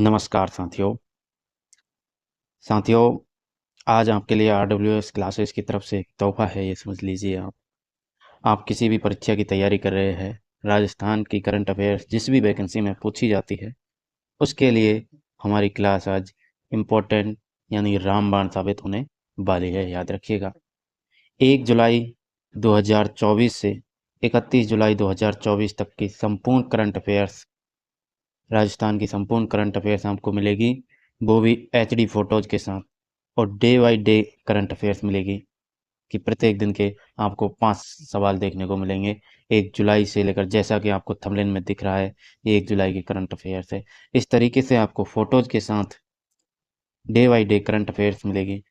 नमस्कार साथियों। साथियों, आज आपके लिए आरडब्ल्यूएस क्लासेस की तरफ से एक तोहफा है, ये समझ लीजिए। आप किसी भी परीक्षा की तैयारी कर रहे हैं, राजस्थान की करंट अफेयर्स जिस भी वैकेंसी में पूछी जाती है, उसके लिए हमारी क्लास आज इम्पोर्टेंट यानी रामबाण साबित होने वाली है। याद रखिएगा, 1 जुलाई 2024 से 31 जुलाई 2024 तक की संपूर्ण करंट अफेयर्स, राजस्थान की संपूर्ण करंट अफेयर्स आपको मिलेगी, वो भी एचडी फोटोज के साथ। और day by day current affairs मिलेगी कि प्रत्येक दिन के आपको 5 सवाल देखने को मिलेंगे। 1 जुलाई से लेकर, जैसा कि आपको थंबनेल में दिख रहा है, ये 1 जुलाई की करंट अफेयर्स है। इस तरीके से आपको फोटोज के साथ day by day current affairs मिलेगी।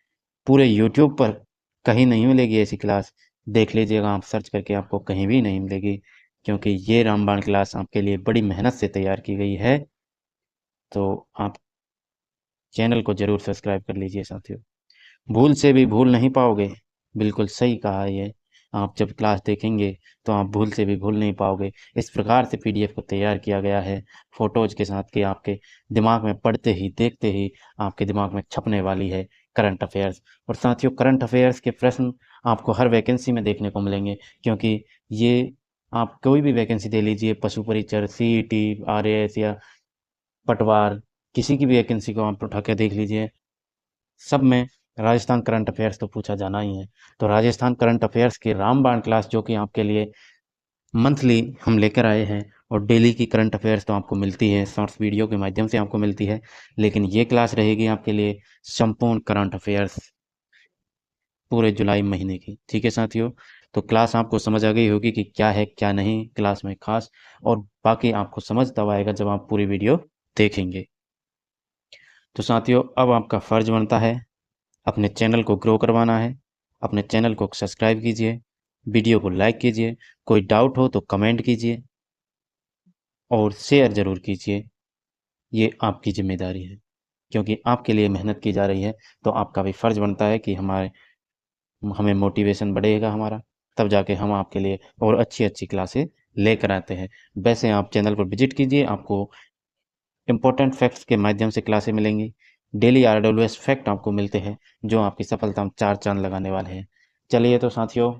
पूरे यूट्यूब पर कहीं नहीं मिलेगी ऐसी क्लास। देख लीजिएगा, आप सर्च करके, आपको कहीं भी नहीं मिलेगी, क्योंकि ये रामबाण क्लास आपके लिए बड़ी मेहनत से तैयार की गई है। तो आप चैनल को ज़रूर सब्सक्राइब कर लीजिए साथियों। भूल से भी भूल नहीं पाओगे, बिल्कुल सही कहा है ये। आप जब क्लास देखेंगे तो आप भूल से भी भूल नहीं पाओगे। इस प्रकार से पीडीएफ को तैयार किया गया है फोटोज के साथ कि आपके दिमाग में पढ़ते ही, देखते ही आपके दिमाग में छपने वाली है करंट अफेयर्स। और साथियों, करंट अफेयर्स के प्रश्न आपको हर वैकेंसी में देखने को मिलेंगे, क्योंकि ये आप कोई भी वैकेंसी दे लीजिए, पशु परिचर, सीईटी, आरएएस या पटवार, किसी की भी वैकेंसी को आप उठा के देख लीजिए, सब में राजस्थान करंट अफेयर्स तो पूछा जाना ही है। तो राजस्थान करंट अफेयर्स की रामबाण क्लास, जो कि आपके लिए मंथली हम लेकर आए हैं, और डेली की करंट अफेयर्स तो आपको मिलती है, शॉर्ट्स वीडियो के माध्यम से आपको मिलती है, लेकिन ये क्लास रहेगी आपके लिए संपूर्ण करंट अफेयर्स पूरे जुलाई महीने की। ठीक है साथियों, तो क्लास आपको समझ आ गई होगी कि क्या है क्या नहीं क्लास में खास, और बाकी आपको समझ तब आएगा जब आप पूरी वीडियो देखेंगे। तो साथियों, अब आपका फ़र्ज़ बनता है अपने चैनल को ग्रो करवाना है। अपने चैनल को सब्सक्राइब कीजिए, वीडियो को लाइक कीजिए, कोई डाउट हो तो कमेंट कीजिए और शेयर ज़रूर कीजिए। ये आपकी ज़िम्मेदारी है, क्योंकि आपके लिए मेहनत की जा रही है। तो आपका भी फ़र्ज़ बनता है कि हमें मोटिवेशन बढ़ेगा हमारा, तब जाके हम आपके लिए और अच्छी-अच्छी क्लासें लेकर आते हैं। वैसे आप चैनल पर विज़िट कीजिए, आपको इम्पोर्टेंट फैक्ट्स के माध्यम से क्लासें मिलेंगी। डेली आरडब्ल्यूएस फैक्ट आपको मिलते हैं, जो आपकी सफलता में 4 चाँद लगाने वाले हैं। चलिए तो साथियों,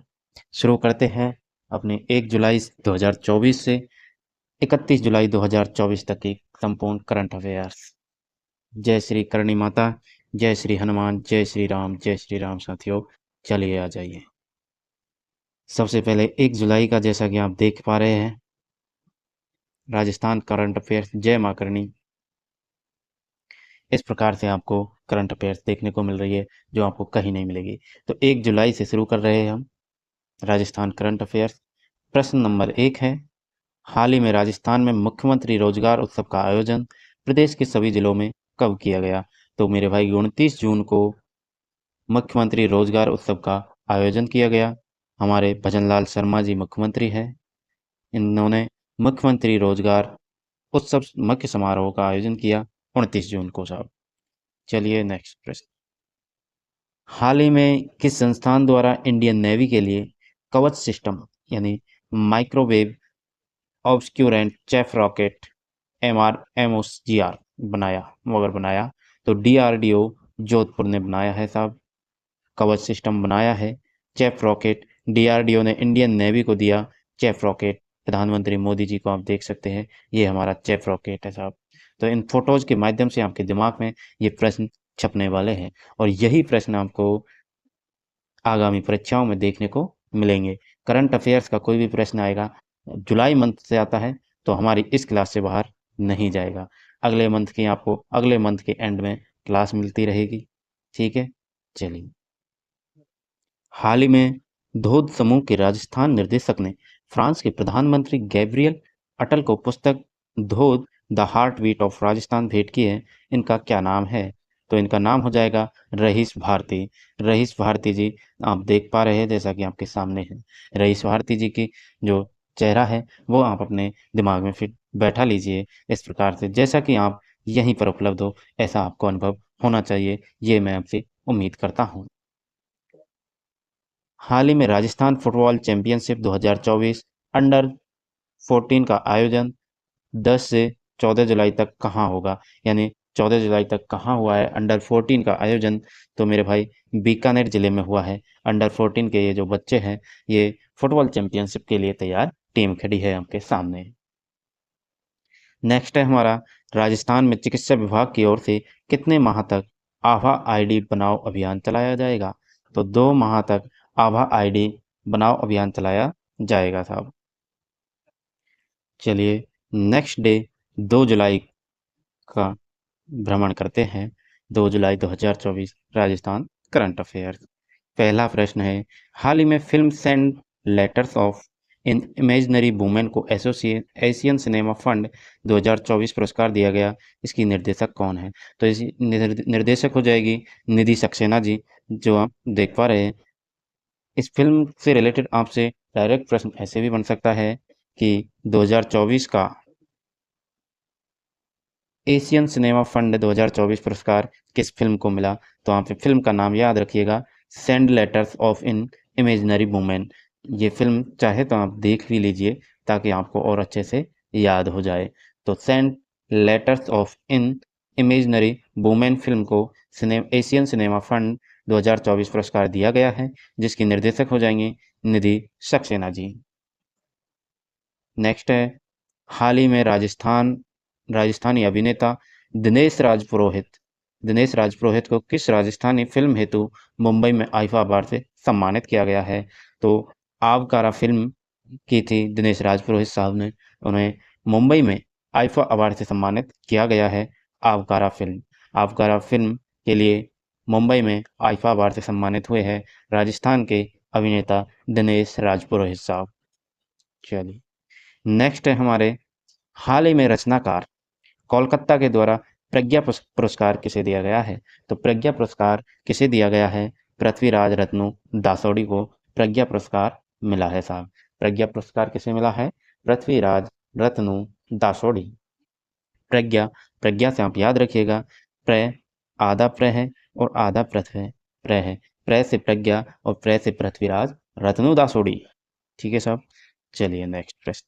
शुरू करते हैं अपने 1 जुलाई 2024 से 31 जुलाई 2024 तक की संपूर्ण करंट अफेयर्स। जय श्री करणी माता, जय श्री हनुमान, जय श्री राम, जय श्री राम। साथियों, चलिए आ जाइए। सबसे पहले 1 जुलाई का, जैसा कि आप देख पा रहे हैं, राजस्थान करंट अफेयर्स जय माँ करणी, इस प्रकार से आपको करंट अफेयर्स देखने को मिल रही है, जो आपको कहीं नहीं मिलेगी। तो 1 जुलाई से शुरू कर रहे हैं हम राजस्थान करंट अफेयर्स। प्रश्न नंबर 1 है, हाल ही में राजस्थान में मुख्यमंत्री रोजगार उत्सव का आयोजन प्रदेश के सभी जिलों में कब किया गया? तो मेरे भाई, 29 जून को मुख्यमंत्री रोजगार उत्सव का आयोजन किया गया। हमारे भजनलाल शर्मा जी मुख्यमंत्री हैं। इन्होंने मुख्यमंत्री रोजगार उत्सव मुख्य समारोह का आयोजन किया 29 जून को साहब। चलिए नेक्स्ट प्रश्न, हाल ही में किस संस्थान द्वारा इंडियन नेवी के लिए कवच सिस्टम यानी माइक्रोवेव ऑब्सक्यूरेंट चेफ रॉकेट MRMOSGR बनाया? तो DRDO जोधपुर ने बनाया है साहब, कवच सिस्टम बनाया है। चेफ रॉकेट DRDO ने इंडियन नेवी को दिया। चेफ रॉकेट प्रधानमंत्री मोदी जी को आप देख सकते हैं, ये हमारा चेफ रॉकेट है साहब। तो इन फोटोज के माध्यम से आपके दिमाग में ये प्रश्न छपने वाले हैं, और यही प्रश्न आपको आगामी परीक्षाओं में देखने को मिलेंगे। करंट अफेयर्स का कोई भी प्रश्न आएगा, जुलाई मंथ से आता है, तो हमारी इस क्लास से बाहर नहीं जाएगा। अगले मंथ की आपको अगले मंथ के एंड में क्लास मिलती रहेगी। ठीक है, चलिए। हाल ही में धोद समूह के राजस्थान निर्देशक ने फ्रांस के प्रधानमंत्री गैब्रियल अटल को पुस्तक धोद the heart beat of Rajasthan भेंट की है। इनका क्या नाम है? तो इनका नाम हो जाएगा रईस भारती। रईस भारती जी आप देख पा रहे हैं, जैसा कि आपके सामने है। रईस भारती जी की जो चेहरा है, वो आप अपने दिमाग में फिट बैठा लीजिए इस प्रकार से, जैसा कि आप यहीं पर उपलब्ध हो, ऐसा आपको अनुभव होना चाहिए, ये मैं आपसे उम्मीद करता हूँ। हाल ही में राजस्थान फुटबॉल चैंपियनशिप 2024 अंडर 14 का आयोजन 10 से 14 जुलाई तक कहाँ होगा? यानी 14 जुलाई तक कहाँ हुआ है अंडर 14 का आयोजन? तो मेरे भाई बीकानेर जिले में हुआ है। अंडर 14 के ये जो बच्चे हैं, ये फुटबॉल चैंपियनशिप के लिए तैयार टीम खड़ी है आपके सामने। नेक्स्ट है हमारा, राजस्थान में चिकित्सा विभाग की ओर से कितने माह तक आभा आईडी बनाओ अभियान चलाया जाएगा? तो 2 माह तक आभा आईडी बनाओ अभियान चलाया जाएगा साहब। चलिए, नेक्स्ट डे 2 जुलाई का भ्रमण करते हैं। 2 जुलाई 2024 राजस्थान करंट अफेयर्स। पहला प्रश्न है, हाल ही में film send letters of in imaginary women को एशियन सिनेमा फंड 2024 पुरस्कार दिया गया। इसकी निर्देशक कौन है? तो इस निर्देशक हो जाएगी निधि सक्सेना जी, जो आप देख पा रहे हैं। इस फिल्म से रिलेटेड आपसे डायरेक्ट प्रश्न ऐसे भी बन सकता है कि 2024 का एशियन सिनेमा फंड 2024 पुरस्कार किस फिल्म को मिला? तो आप फिल्म का नाम याद रखिएगा, send letters of in imaginary women. ये फिल्म चाहे तो आप देख भी लीजिए ताकि आपको और अच्छे से याद हो जाए। तो send letters of in imaginary women film को एशियन सिनेमा फंड 2024 पुरस्कार दिया गया है, जिसकी निर्देशक हो जाएंगी निधि सक्सेना जी। नेक्स्ट है, हाल ही में राजस्थानी अभिनेता दिनेश राज पुरोहित को किस राजस्थानी फिल्म हेतु मुंबई में आईफा अवार्ड से सम्मानित किया गया है? तो आवकारा फिल्म की थी दिनेश राज पुरोहित साहब ने, उन्हें मुंबई में आईफा अवार्ड से सम्मानित किया गया है। आवकारा फिल्म के लिए मुंबई में आईफा अवार्ड से सम्मानित हुए हैं राजस्थान के अभिनेता दिनेश राज पुरोहित साहब। चलिए, नेक्स्ट है हमारे, हाल ही में रचनाकार कोलकाता के द्वारा प्रज्ञा पुरस्कार किसे दिया गया है? तो प्रज्ञा पुरस्कार किसे दिया गया है? पृथ्वीराज रत्नू दासोडी को प्रज्ञा पुरस्कार मिला है साहब। प्रज्ञा पुरस्कार किसे मिला है? पृथ्वीराज रत्नू दासोडी। प्रज्ञा, प्रज्ञा से आप याद रखिएगा, प्र आधा प्र है और आधा प्र है। प्र से प्रज्ञा और प्र से पृथ्वीराज रत्नू दासोडी। ठीक है साहब। चलिए, नेक्स्ट प्रश्न,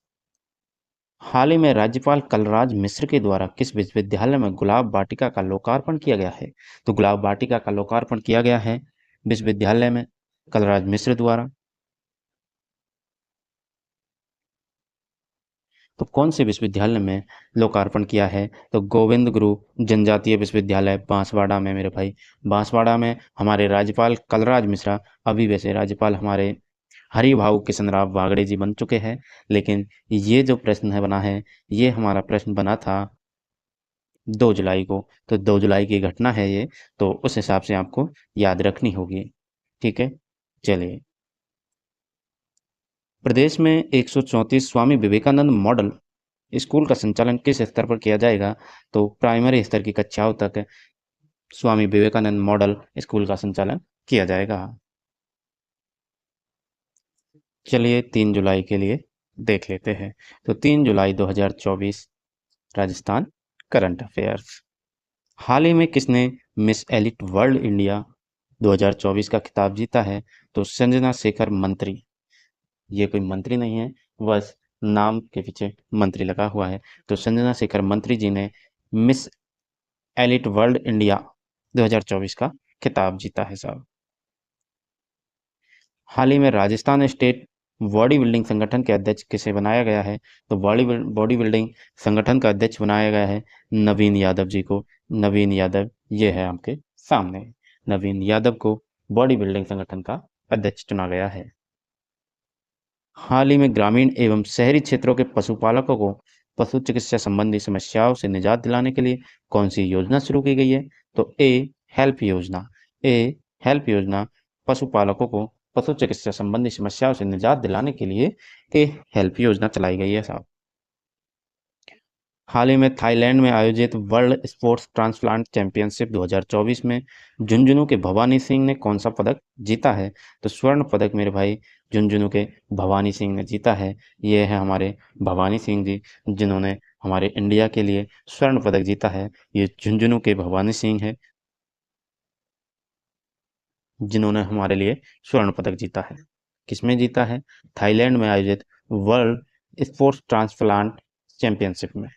हाल ही में राज्यपाल कलराज मिश्र के द्वारा किस विश्वविद्यालय में गुलाब वाटिका का लोकार्पण किया गया है? तो गुलाब वाटिका का लोकार्पण किया गया है विश्वविद्यालय में कलराज मिश्र द्वारा। तो कौन से विश्वविद्यालय में लोकार्पण किया है? तो गोविंद गुरु जनजातीय विश्वविद्यालय बांसवाड़ा में मेरे भाई। बांसवाड़ा में हमारे राज्यपाल कलराज मिश्रा, अभी वैसे राज्यपाल हमारे हरिभाऊ किशनराव बागड़े जी बन चुके हैं, लेकिन ये जो प्रश्न है बना है, ये हमारा प्रश्न बना था 2 जुलाई को। तो 2 जुलाई की घटना है ये, तो उस हिसाब से आपको याद रखनी होगी। ठीक है। चलिए, प्रदेश में 134 स्वामी विवेकानंद मॉडल स्कूल का संचालन किस स्तर पर किया जाएगा? तो प्राइमरी स्तर की कक्षाओं तक स्वामी विवेकानंद मॉडल स्कूल का संचालन किया जाएगा। चलिए, 3 जुलाई के लिए देख लेते हैं। तो 3 जुलाई 2024 राजस्थान करंट अफेयर्स। हाल ही में किसने मिस एलिट वर्ल्ड इंडिया 2024 का खिताब जीता है? तो संजना शेखर मंत्री। ये कोई मंत्री नहीं है, बस नाम के पीछे मंत्री लगा हुआ है। तो संजना शेखर मंत्री जी ने मिस एलिट वर्ल्ड इंडिया 2024 का खिताब जीता है साहब। हाल ही में राजस्थान स्टेट बॉडी बिल्डिंग संगठन के अध्यक्ष किसे बनाया गया है? तो बॉडी बिल्डिंग संगठन का अध्यक्ष बनाया गया है नवीन यादव जी को। नवीन यादव ये है आपके सामने। नवीन यादव को बॉडी बिल्डिंग संगठन का अध्यक्ष चुना गया है। हाल ही में ग्रामीण एवं शहरी क्षेत्रों के पशुपालकों को पशु चिकित्सा संबंधी समस्याओं से निजात दिलाने के लिए कौन सी योजना शुरू की गई है? तो हेल्प योजना। ए हेल्प योजना पशुपालकों को पशु चिकित्सा संबंधी समस्याओं से निजात दिलाने के लिए ए हेल्प योजना चलाई गई है साहब। हाल ही में थाईलैंड में आयोजित वर्ल्ड स्पोर्ट्स ट्रांसप्लांट चैंपियनशिप 2024 में झुंझुनू के भवानी सिंह ने कौन सा पदक जीता है? तो स्वर्ण पदक मेरे भाई झुंझुनू के भवानी सिंह ने जीता है। ये है हमारे भवानी सिंह जी, जिन्होंने हमारे इंडिया के लिए स्वर्ण पदक जीता है। ये झुंझुनू के भवानी सिंह है, जिन्होंने हमारे लिए स्वर्ण पदक जीता है। किसमें जीता है? थाईलैंड में आयोजित वर्ल्ड स्पोर्ट्स ट्रांसप्लांट चैंपियनशिप में।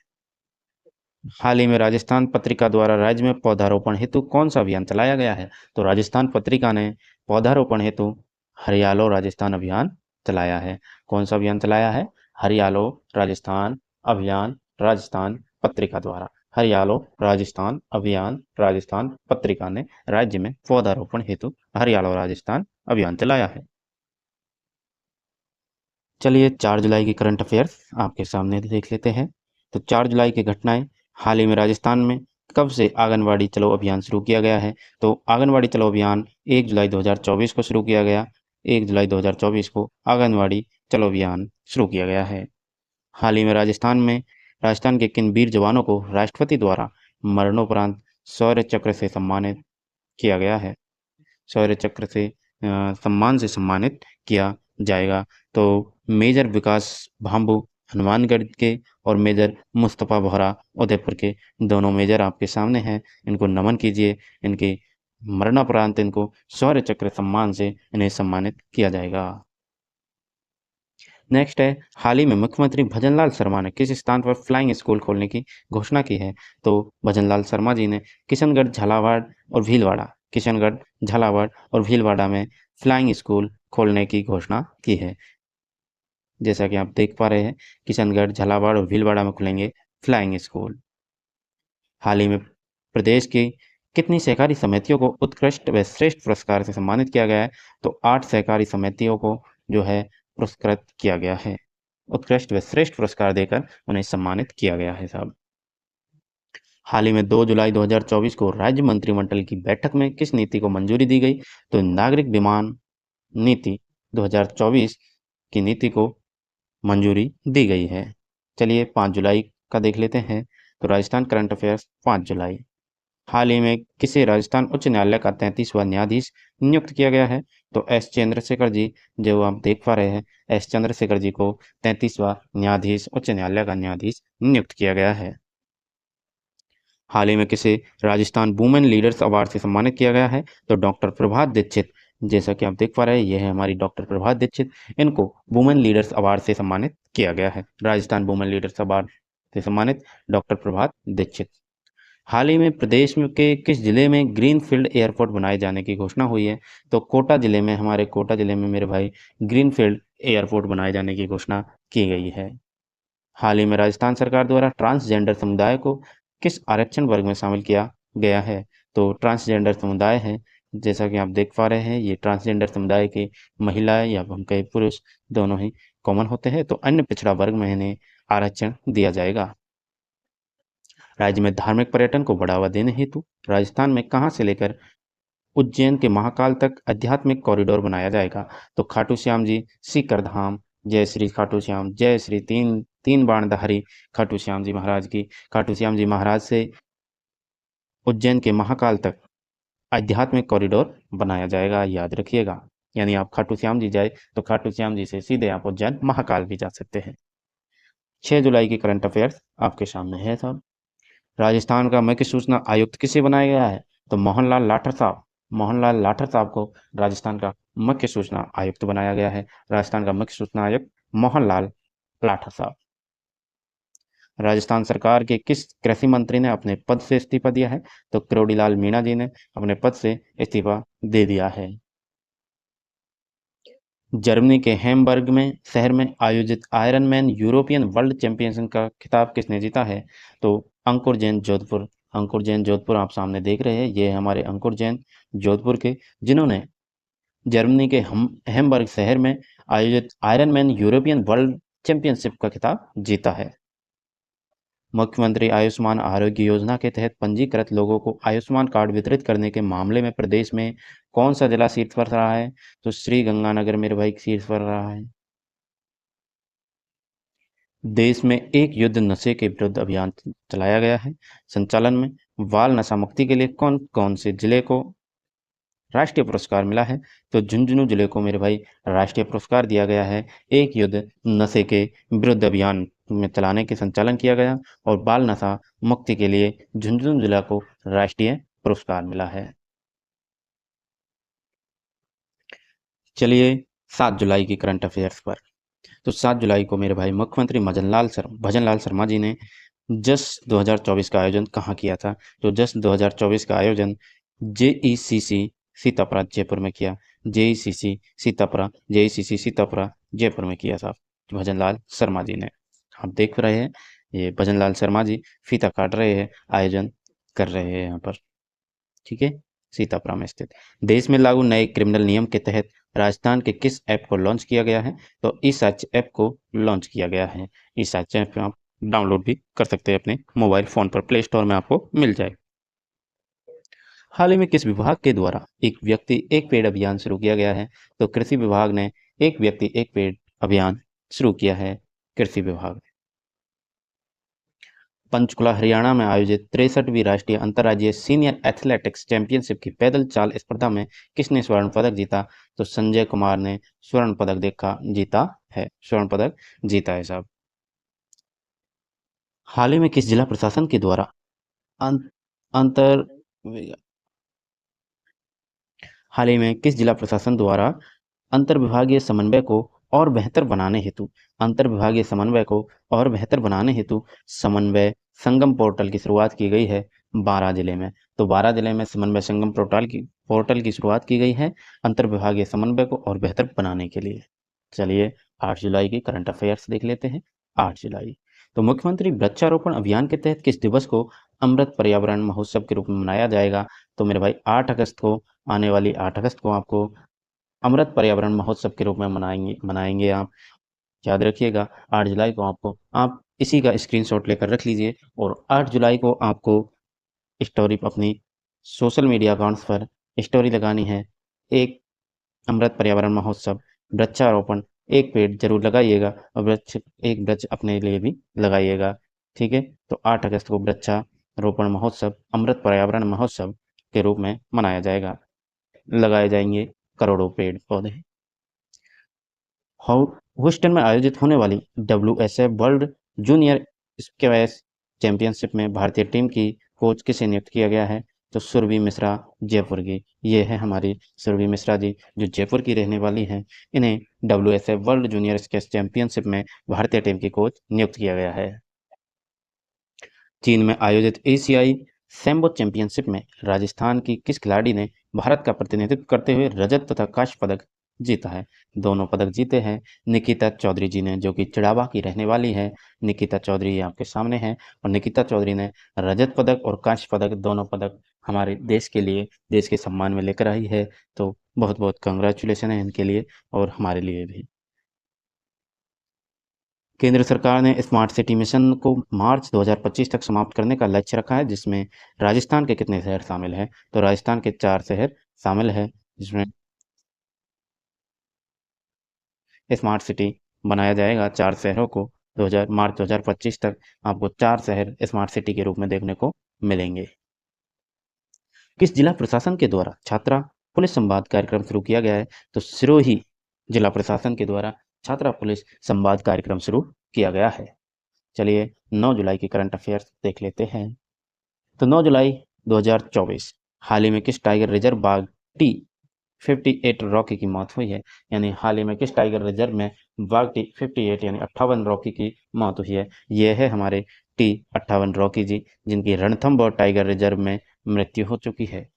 हाल ही में राजस्थान पत्रिका द्वारा राज्य में पौधारोपण हेतु कौन सा अभियान चलाया गया है? तो राजस्थान पत्रिका ने पौधारोपण हेतु हरियालो राजस्थान अभियान चलाया है। कौन सा अभियान चलाया है? हरियालो राजस्थान अभियान, राजस्थान पत्रिका द्वारा। हरियालो राजस्थान अभियान, राजस्थान पत्रिका ने राज्य में पौधारोपण हेतु हरियालो राजस्थान अभियान चलाया है। चलिए 4 जुलाई की करंट अफेयर्स आपके सामने देख लेते हैं। तो 4 जुलाई की घटनाएं, हाल ही में राजस्थान में कब से आंगनवाड़ी चलो अभियान शुरू किया गया है? तो आंगनवाड़ी चलो अभियान 1 जुलाई 2024 को शुरू किया गया। 1 जुलाई 2024 को आंगनवाड़ी चलो अभियान शुरू किया गया है। हाल ही में राजस्थान के किन वीर जवानों को राष्ट्रपति द्वारा मरणोपरांत शौर्य चक्र से सम्मानित किया गया है? शौर्य चक्र से सम्मान से सम्मानित किया जाएगा। तो मेजर विकास भाम्बू हनुमानगढ़ के और मेजर मुस्तफ़ा बोहरा उदयपुर के, दोनों मेजर आपके सामने हैं। इनको नमन कीजिए। इनके मरणोपरांत इनको शौर्य चक्र सम्मान से इन्हें सम्मानित किया जाएगा। नेक्स्ट है, हाल ही में मुख्यमंत्री भजनलाल शर्मा ने किस स्थान पर फ्लाइंग स्कूल खोलने की घोषणा की है? तो भजनलाल शर्मा जी ने किशनगढ़, झालावाड़ और भीलवाड़ा, किशनगढ़, झालावाड़ और भीलवाड़ा में फ्लाइंग स्कूल खोलने की घोषणा की है। जैसा कि आप देख पा रहे हैं, किशनगढ़, झालावाड़ और भीलवाड़ा में खुलेंगे फ्लाइंग स्कूल। हाल ही में प्रदेश की कितनी सहकारी समितियों को उत्कृष्ट व श्रेष्ठ पुरस्कार से सम्मानित किया गया है? तो 8 सहकारी समितियों को जो है पुरस्कृत किया गया है। उत्कृष्ट व श्रेष्ठ पुरस्कार देकर उन्हें सम्मानित किया गया है साहब। हाल ही में 2 जुलाई 2024 को राज्य मंत्रिमंडल की बैठक में किस नीति को मंजूरी दी गई? तो नागरिक विमान नीति 2024 की नीति को मंजूरी दी गई है। चलिए 5 जुलाई का देख लेते हैं। तो राजस्थान करंट अफेयर्स 5 जुलाई, हाल ही में किसे राजस्थान उच्च न्यायालय का 33वां न्यायाधीश नियुक्त किया गया है? तो एस चंद्रशेखर जी, जो आप देख पा रहे हैं, एस चंद्रशेखर जी को 33वां न्यायाधीश, उच्च न्यायालय का न्यायाधीश नियुक्त किया गया है। हाल ही में किसे राजस्थान वुमेन लीडर्स अवार्ड से सम्मानित किया गया है? तो डॉक्टर प्रभात दीक्षित, जैसा कि आप देख पा रहे हैं, यह है हमारी डॉक्टर प्रभात दीक्षित। इनको वुमेन लीडर्स अवार्ड से सम्मानित किया गया है। राजस्थान वुमेन लीडर्स अवार्ड से सम्मानित डॉक्टर प्रभात दीक्षित। हाल ही में प्रदेश में के किस जिले में ग्रीनफील्ड एयरपोर्ट बनाए जाने की घोषणा हुई है? तो कोटा जिले में, हमारे कोटा जिले में मेरे भाई, ग्रीनफील्ड एयरपोर्ट बनाए जाने की घोषणा की गई है। हाल ही में राजस्थान सरकार द्वारा ट्रांसजेंडर समुदाय को किस आरक्षण वर्ग में शामिल किया गया है? तो ट्रांसजेंडर समुदाय है, जैसा कि आप देख पा रहे हैं, ये ट्रांसजेंडर समुदाय के महिलाएं या हम कहें पुरुष, दोनों ही कॉमन होते हैं। तो अन्य पिछड़ा वर्ग में इन्हें आरक्षण दिया जाएगा। राज्य में धार्मिक पर्यटन को बढ़ावा देने हेतु राजस्थान में कहां से लेकर उज्जैन के महाकाल तक आध्यात्मिक कॉरिडोर बनाया जाएगा? तो खाटू श्याम जी सीकर धाम, जय श्री खाटू श्याम, जय श्री तीन तीन बाणधारी खाटू श्याम जी महाराज की। खाटू श्याम जी महाराज से उज्जैन के महाकाल तक आध्यात्मिक कॉरिडोर बनाया जाएगा, याद रखिएगा। यानी आप खाटू श्याम जी जाए तो खाटू श्याम जी से सीधे आप उज्जैन महाकाल भी जा सकते हैं। 6 जुलाई की करंट अफेयर्स आपके सामने है साहब। राजस्थान का मुख्य सूचना आयुक्त किसे बनाया गया है? तो मोहनलाल लाठर साहब, मोहनलाल लाठर साहब को राजस्थान का मुख्य सूचना आयुक्त बनाया गया है। राजस्थान का मुख्य सूचना आयुक्त मोहनलाल लाठर साहब। राजस्थान सरकार के किस कृषि मंत्री ने अपने पद से इस्तीफा दिया है? तो किरोड़ीलाल मीणा जी ने अपने पद से इस्तीफा दे दिया है। जर्मनी के हैमबर्ग में शहर में आयोजित आयरनमैन यूरोपियन वर्ल्ड चैंपियनशिप का खिताब किसने जीता है? तो अंकुर जैन जोधपुर, अंकुर जैन जोधपुर आप सामने देख रहे हैं, ये हमारे अंकुर जैन जोधपुर के, जिन्होंने जर्मनी के हैमबर्ग शहर में आयोजित आयरनमैन यूरोपियन वर्ल्ड चैंपियनशिप का खिताब जीता है। मुख्यमंत्री आयुष्मान आरोग्य योजना के तहत पंजीकृत लोगों को आयुष्मान कार्ड वितरित करने के मामले में प्रदेश में कौन सा जिला शीर्ष पर रहा है? तो श्री गंगानगर मेरे भाई शीर्ष पर रहा है। देश में एक युद्ध नशे के विरुद्ध अभियान चलाया गया है। संचालन में बाल नशा मुक्ति के लिए कौन कौन से जिले को राष्ट्रीय पुरस्कार मिला है? तो झुंझुनू जिले को मेरे भाई राष्ट्रीय पुरस्कार दिया गया है। एक युद्ध नशे के विरुद्ध अभियान में चलाने के संचालन किया गया और बाल नशा मुक्ति के लिए झुंझुनू जिला को राष्ट्रीय पुरस्कार मिला है। चलिए 7 जुलाई की करंट अफेयर्स पर। तो 7 जुलाई को मेरे भाई मुख्यमंत्री भजनलाल शर्मा जी ने जस 2024 का आयोजन कहाँ किया था? तो जस 2024 का आयोजन जेईसीसी सीतापुरा जयपुर में किया। जेईसीसी सीतापुरा जयपुर में किया था भजनलाल शर्मा जी ने। आप देख रहे हैं ये भजनलाल शर्मा जी फीता काट रहे हैं, आयोजन कर रहे हैं यहाँ पर। ठीक है, सीतापुरा में स्थित। देश में लागू नए क्रिमिनल नियम के तहत राजस्थान के किस ऐप को लॉन्च किया गया है? तो ई सच ऐप को लॉन्च किया गया है। ई सच ऐप आप डाउनलोड भी कर सकते हैं अपने मोबाइल फोन पर, प्ले स्टोर में आपको मिल जाए। हाल ही में किस विभाग के द्वारा एक व्यक्ति एक पेड़ अभियान शुरू किया गया है? तो कृषि विभाग ने एक व्यक्ति एक पेड़ अभियान शुरू किया है, कृषि विभाग। पंचकुला हरियाणा में आयोजित 63वीं राष्ट्रीय अंतर्राज्यीय सीनियर एथलेटिक्स चैंपियनशिप की पैदल चाल स्पर्धा में किसने स्वर्ण पदक जीता? तो संजय कुमार ने स्वर्ण पदक जीता है, स्वर्ण पदक जीता है साहब। हाल ही में किस जिला प्रशासन के द्वारा अं- अंतर हाल ही में किस जिला प्रशासन द्वारा अंतर्विभागीय समन्वय को और बेहतर बनाने हेतु अंतर्विभागीय समन्वय को और बेहतर बनाने हेतु समन्वय संगम पोर्टल की शुरुआत की गई है 12 जिले में? तो 12 जिले में समन्वय संगम पोर्टल की शुरुआत की गई है अंतर्विभागीय समन्वय को और बेहतर बनाने के लिए। चलिए 8 जुलाई की करंट अफेयर्स देख लेते हैं। 8 जुलाई, तो मुख्यमंत्री वृक्षारोपण अभियान के तहत किस दिवस को अमृत पर्यावरण महोत्सव के रूप में मनाया जाएगा? तो मेरे भाई 8 अगस्त को, आने वाली 8 अगस्त को आपको अमृत पर्यावरण महोत्सव के रूप में मनाएंगे आप। याद रखिएगा 8 जुलाई को आपको, आप इसी का स्क्रीनशॉट लेकर रख लीजिए। और 8 जुलाई को आपको स्टोरी अपनी सोशल मीडिया अकाउंट्स पर स्टोरी लगानी है, एक अमृत पर्यावरण महोत्सव वृक्षारोपण, एक पेड़ जरूर लगाइएगा और एक वृक्ष अपने लिए भी लगाइएगा। ठीक है, तो 8 अगस्त को वृक्षारोपण महोत्सव अमृत पर्यावरण महोत्सव के रूप में मनाया जाएगा, लगाए जाएंगे करोड़ों पेड़ पौधे। ह्यूस्टन में आयोजित होने वाली WSA world junior squash championship में भारतीय टीम की कोच किसे नियुक्त किया गया है? तो सुरभि मिश्रा जयपुर की। ये है हमारी सुरभि मिश्रा जी, जो जयपुर की रहने वाली हैं। इन्हें WSA world junior squash championship में भारतीय टीम की कोच नियुक्त किया गया है। चीन में आयोजित एशियाई सैम्बो चैंपियनशिप में राजस्थान की किस खिलाड़ी ने भारत का प्रतिनिधित्व करते हुए रजत तथा कांस्य पदक जीता है? दोनों पदक जीते हैं निकिता चौधरी जी ने, जो कि चिड़ावा की रहने वाली है। निकिता चौधरी आपके सामने है, और निकिता चौधरी ने रजत पदक और कांस्य पदक, दोनों पदक हमारे देश के लिए, देश के सम्मान में लेकर आई है। तो बहुत बहुत कंग्रेचुलेशन है इनके लिए और हमारे लिए भी। केंद्र सरकार ने स्मार्ट सिटी मिशन को मार्च 2025 तक समाप्त करने का लक्ष्य रखा है, जिसमें राजस्थान के कितने शहर शामिल हैं? तो राजस्थान के 4 शहर शामिल है, जिसमें स्मार्ट सिटी बनाया जाएगा 4 शहरों को। 2000 मार्च 2025 तक आपको 4 शहर स्मार्ट सिटी के रूप में देखने को मिलेंगे। किस जिला प्रशासन के द्वारा छात्रा पुलिस संवाद कार्यक्रम शुरू किया गया है? तो सिरोही जिला प्रशासन के द्वारा छात्रा पुलिस संवाद कार्यक्रम शुरू किया गया है। चलिए 9 जुलाई की करंट अफेयर्स देख लेते हैं। तो 9 जुलाई 2024 हाल ही में किस टाइगर रिजर्व बाघ टी 58 रॉकी की मौत हुई है? यानी हाल ही में किस टाइगर रिजर्व में बाघ टी 58 यानी 58 रॉकी की मौत हुई है? ये है हमारे टी 58 रॉकी जी, जिनकी रणथंभौर टाइगर रिजर्व में मृत्यु हो चुकी है।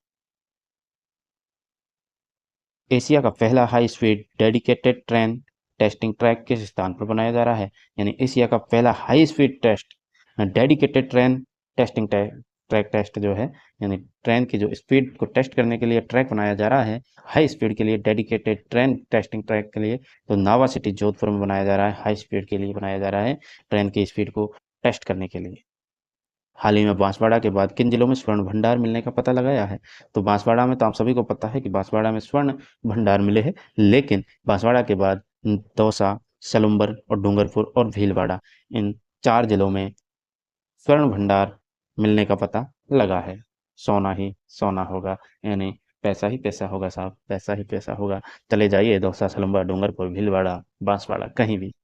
एशिया का पहला high speed dedicated train testing track किस स्थान पर बनाया जा रहा है? यानी एशिया का पहला high speed test dedicated train testing track test जो है, यानी ट्रेन की जो स्पीड को टेस्ट करने के लिए ट्रैक बनाया जा रहा है हाई स्पीड के लिए, डेडिकेटेड ट्रेन टेस्टिंग ट्रैक के लिए, तो नावा सिटी जोधपुर में बनाया जा रहा है। हाई स्पीड के लिए बनाया जा रहा है, ट्रेन की स्पीड को टेस्ट करने के लिए। हाल ही में बांसवाड़ा के बाद किन जिलों में स्वर्ण भंडार मिलने का पता लगाया है? तो बांसवाड़ा में तो आप सभी को पता है कि बांसवाड़ा में स्वर्ण भंडार मिले हैं, लेकिन बांसवाड़ा के बाद दौसा, सलुम्बर और डूंगरपुर और भीलवाड़ा, इन 4 जिलों में स्वर्ण भंडार मिलने का पता लगा है। सोना ही सोना होगा, यानी पैसा ही पैसा होगा साहब, पैसा ही पैसा होगा। चले जाइए दौसा, सलुम्बर, डूंगरपुर, भीलवाड़ा, बांसवाड़ा, कहीं भी।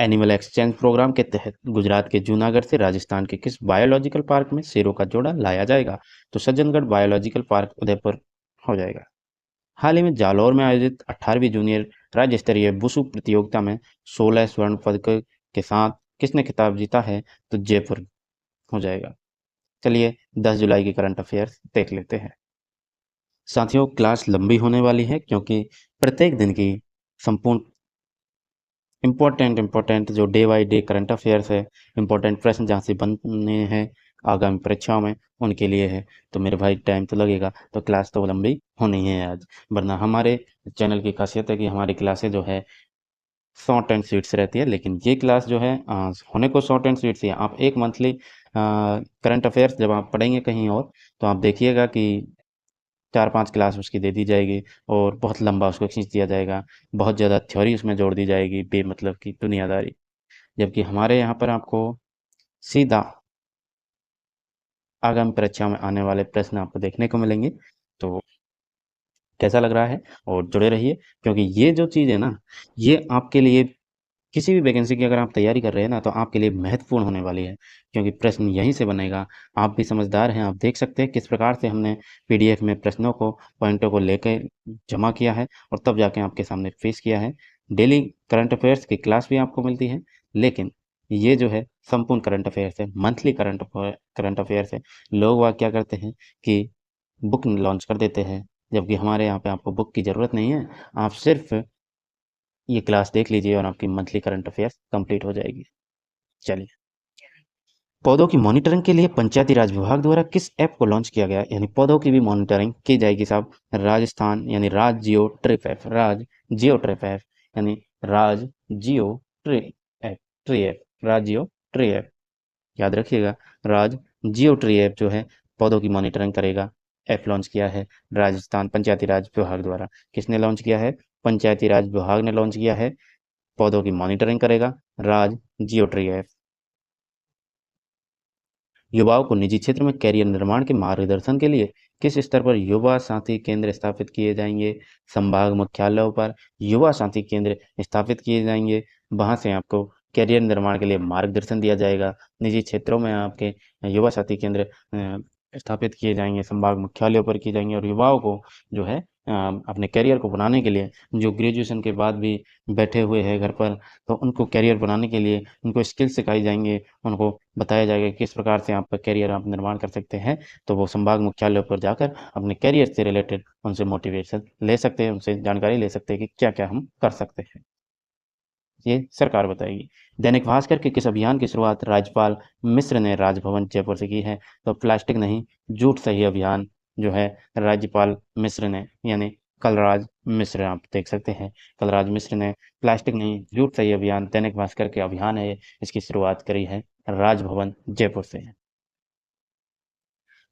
एनिमल एक्सचेंज प्रोग्राम के तहत गुजरात के जूनागढ़ से राजस्थान के किस बायोलॉजिकल पार्क में शेरों का जोड़ा लाया जाएगा? तो सज्जनगढ़ बायोलॉजिकल पार्क उदयपुर हो जाएगा। हाल ही में जालौर में आयोजित 18वीं जूनियर राज्य स्तरीय वुशु प्रतियोगिता में 16 स्वर्ण पदक के साथ किसने खिताब जीता है? तो जयपुर हो जाएगा। चलिए 10 जुलाई की करंट अफेयर्स देख लेते हैं। साथियों, क्लास लंबी होने वाली है क्योंकि प्रत्येक दिन की संपूर्ण इम्पोर्टेंट जो day by day current affairs है, इम्पोर्टेंट प्रश्न जहाँ से बनने हैं आगामी परीक्षाओं में, उनके लिए है। तो मेरे भाई टाइम तो लगेगा, तो क्लास तो लंबी होनी है आज। वरना हमारे चैनल की खासियत है कि हमारी क्लासें जो है शॉर्ट एंड स्वीट्स रहती है, लेकिन ये क्लास जो है होने को शॉर्ट एंड स्वीट्स ही है। आप एक मंथली करंट अफेयर्स जब आप पढ़ेंगे कहीं और, तो आप देखिएगा कि 4-5 क्लास उसकी दे दी जाएगी और बहुत लंबा उसको खींच दिया जाएगा। बहुत ज़्यादा थ्योरी उसमें जोड़ दी जाएगी, बेमतलब की दुनियादारी। जबकि हमारे यहाँ पर आपको सीधा आगामी परीक्षा में आने वाले प्रश्न आपको देखने को मिलेंगे। तो कैसा लग रहा है? और जुड़े रहिए, क्योंकि ये जो चीज़ है ना, ये आपके लिए किसी भी वैकेंसी की अगर आप तैयारी कर रहे हैं ना, तो आपके लिए महत्वपूर्ण होने वाली है, क्योंकि प्रश्न यहीं से बनेगा। आप भी समझदार हैं, आप देख सकते हैं किस प्रकार से हमने पीडीएफ में प्रश्नों को, पॉइंटों को लेके जमा किया है और तब जाके आपके सामने पेश किया है। डेली करंट अफेयर्स की क्लास भी आपको मिलती है, लेकिन ये जो है संपूर्ण करंट अफेयर्स है, मंथली करंट अफेयर्स है। लोग वहाँ क्या करते हैं कि बुक लॉन्च कर देते हैं, जबकि हमारे यहाँ पे आपको बुक की ज़रूरत नहीं है। आप सिर्फ़ ये क्लास देख लीजिए और आपकी मंथली करंट अफेयर्स कंप्लीट हो जाएगी। चलिए, पौधों की मॉनिटरिंग के लिए पंचायती राज विभाग द्वारा किस ऐप को लॉन्च किया गया? यानी पौधों की भी मॉनिटरिंग की जाएगी साहब। राजस्थान यानी राज जियो ट्रिप ऐप, राज जियो ट्रिप ऐप, यानी राज जियो ट्री ऐप, ट्री ऐप, राज जियो ट्री ऐप, याद रखिएगा। राज जियो ट्री ऐप जो है पौधों की मॉनिटरिंग करेगा, ऐप लॉन्च किया है राजस्थान पंचायती राज विभाग द्वारा। किसने लॉन्च किया है? पंचायती राज विभाग ने लॉन्च किया है। पौधों की मॉनिटरिंग करेगा राज जियो ट्री ऐप। युवाओं को निजी क्षेत्र में कैरियर निर्माण के मार्गदर्शन के लिए किस स्तर पर युवा साथी केंद्र स्थापित किए जाएंगे? संभाग मुख्यालयों पर युवा साथी केंद्र स्थापित किए जाएंगे। वहां से आपको कैरियर निर्माण के लिए मार्गदर्शन दिया जाएगा। निजी क्षेत्रों में आपके युवा साथी केंद्र स्थापित किए जाएंगे, संभाग मुख्यालयों पर किए जाएंगे और युवाओं को जो है अपने कैरियर को बनाने के लिए, जो ग्रेजुएशन के बाद भी बैठे हुए हैं घर पर, तो उनको कैरियर बनाने के लिए उनको स्किल सिखाई जाएंगे, उनको बताया जाएगा कि किस प्रकार से आपका करियर आप निर्माण कर सकते हैं। तो वो संभाग मुख्यालय पर जाकर अपने करियर से रिलेटेड उनसे मोटिवेशन ले सकते हैं, उनसे जानकारी ले सकते हैं कि क्या-क्या हम कर सकते हैं। ये सरकार बताएगी। दैनिक भास्कर के किस अभियान की शुरुआत राज्यपाल मिश्र ने राजभवन जयपुर से की है? तो प्लास्टिक नहीं, जूट सही अभियान जो है राज्यपाल मिश्र ने, यानी कलराज मिश्र, आप देख सकते हैं, कलराज मिश्र ने प्लास्टिक नहीं, जूट सही अभियान, दैनिक भास्कर के अभियान है ये, इसकी शुरुआत करी है राजभवन जयपुर से।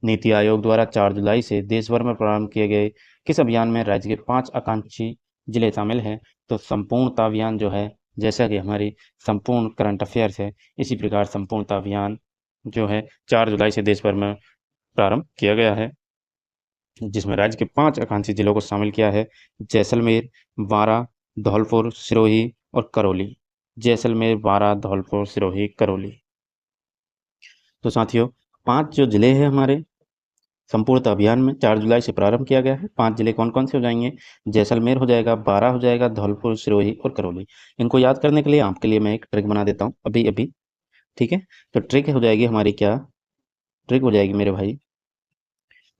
नीति आयोग द्वारा 4 जुलाई से देश भर में प्रारंभ किए गए किस अभियान में राज्य के 5 आकांक्षी जिले शामिल हैं? तो संपूर्णता अभियान जो है, जैसा कि हमारी संपूर्ण करंट अफेयर्स है, इसी प्रकार संपूर्णता अभियान जो है 4 जुलाई से देश भर में प्रारंभ किया गया है, जिसमें राज्य के 5 आकांक्षी जिलों को शामिल किया है। जैसलमेर, बारां, धौलपुर, सिरोही और करौली। जैसलमेर, बारां, धौलपुर, सिरोही, करौली। तो साथियों, 5 जो जिले हैं हमारे संपूर्णता अभियान में 4 जुलाई से प्रारंभ किया गया है। 5 जिले कौन-कौन से हो जाएँगे? जैसलमेर हो जाएगा, बारां हो जाएगा, धौलपुर, सिरोही और करौली। इनको याद करने के लिए आपके लिए मैं एक ट्रिक बना देता हूँ अभी-अभी, ठीक है? तो ट्रिक हो जाएगी हमारी क्या? ट्रिक हो जाएगी मेरे भाई,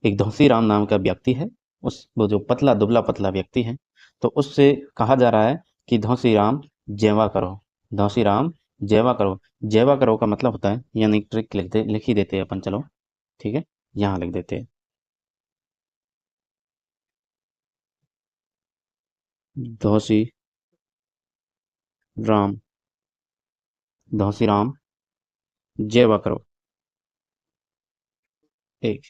एक धौंसी राम नाम का व्यक्ति है, उस वो जो पतला दुबला-पतला व्यक्ति है, तो उससे कहा जा रहा है कि धौंसी राम जेवा करो, धौंसी राम जेवा करो। जेवा करो का मतलब होता है, यानी ट्रिक लिख ही देते हैं अपन, चलो, ठीक है? यहाँ लिख देते हैं। धौंसी राम, धौंसी राम जेवा करो, एक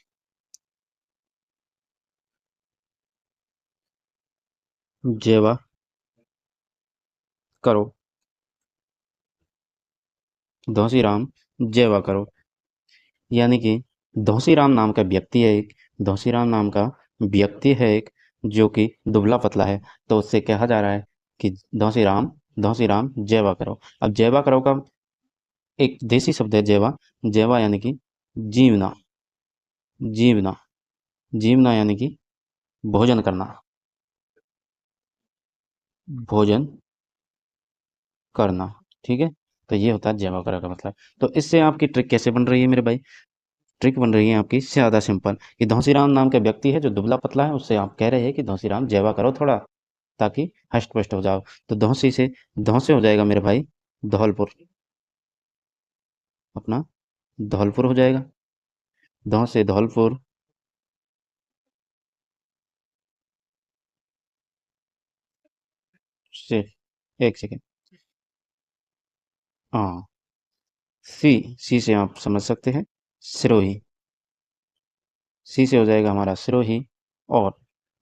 जेवा करो, धौंसी राम जेवा करो। यानी कि धौंसीराम नाम का व्यक्ति है एक, धौंसीराम नाम का व्यक्ति है एक, जो कि दुबला पतला है, तो उससे कहा जा रहा है कि धौंसीराम, धौंसीराम जेवा करो। अब जेवा करो का एक देसी शब्द है जेवा, जेवा यानी कि जीवना, जीवना, जीवना यानी कि भोजन करना, भोजन करना, ठीक है? तो ये होता है जैवा करो का मतलब। तो इससे आपकी ट्रिक कैसे बन रही है मेरे भाई? ट्रिक बन रही है आपकी ज़्यादा सिंपल कि धौंसीराम नाम का व्यक्ति है जो दुबला पतला है, उससे आप कह रहे हैं कि धौंसीराम जैवा करो थोड़ा, ताकि हष्ट पुष्ट हो जाओ। तो धौंसी से धौं से हो जाएगा मेरे भाई धौलपुर, अपना धौलपुर हो जाएगा। धौं से धौलपुर से, एक सेकेंड, हाँ, सी, सी से आप समझ सकते हैं सिरोही, सी से हो जाएगा हमारा सिरोही। और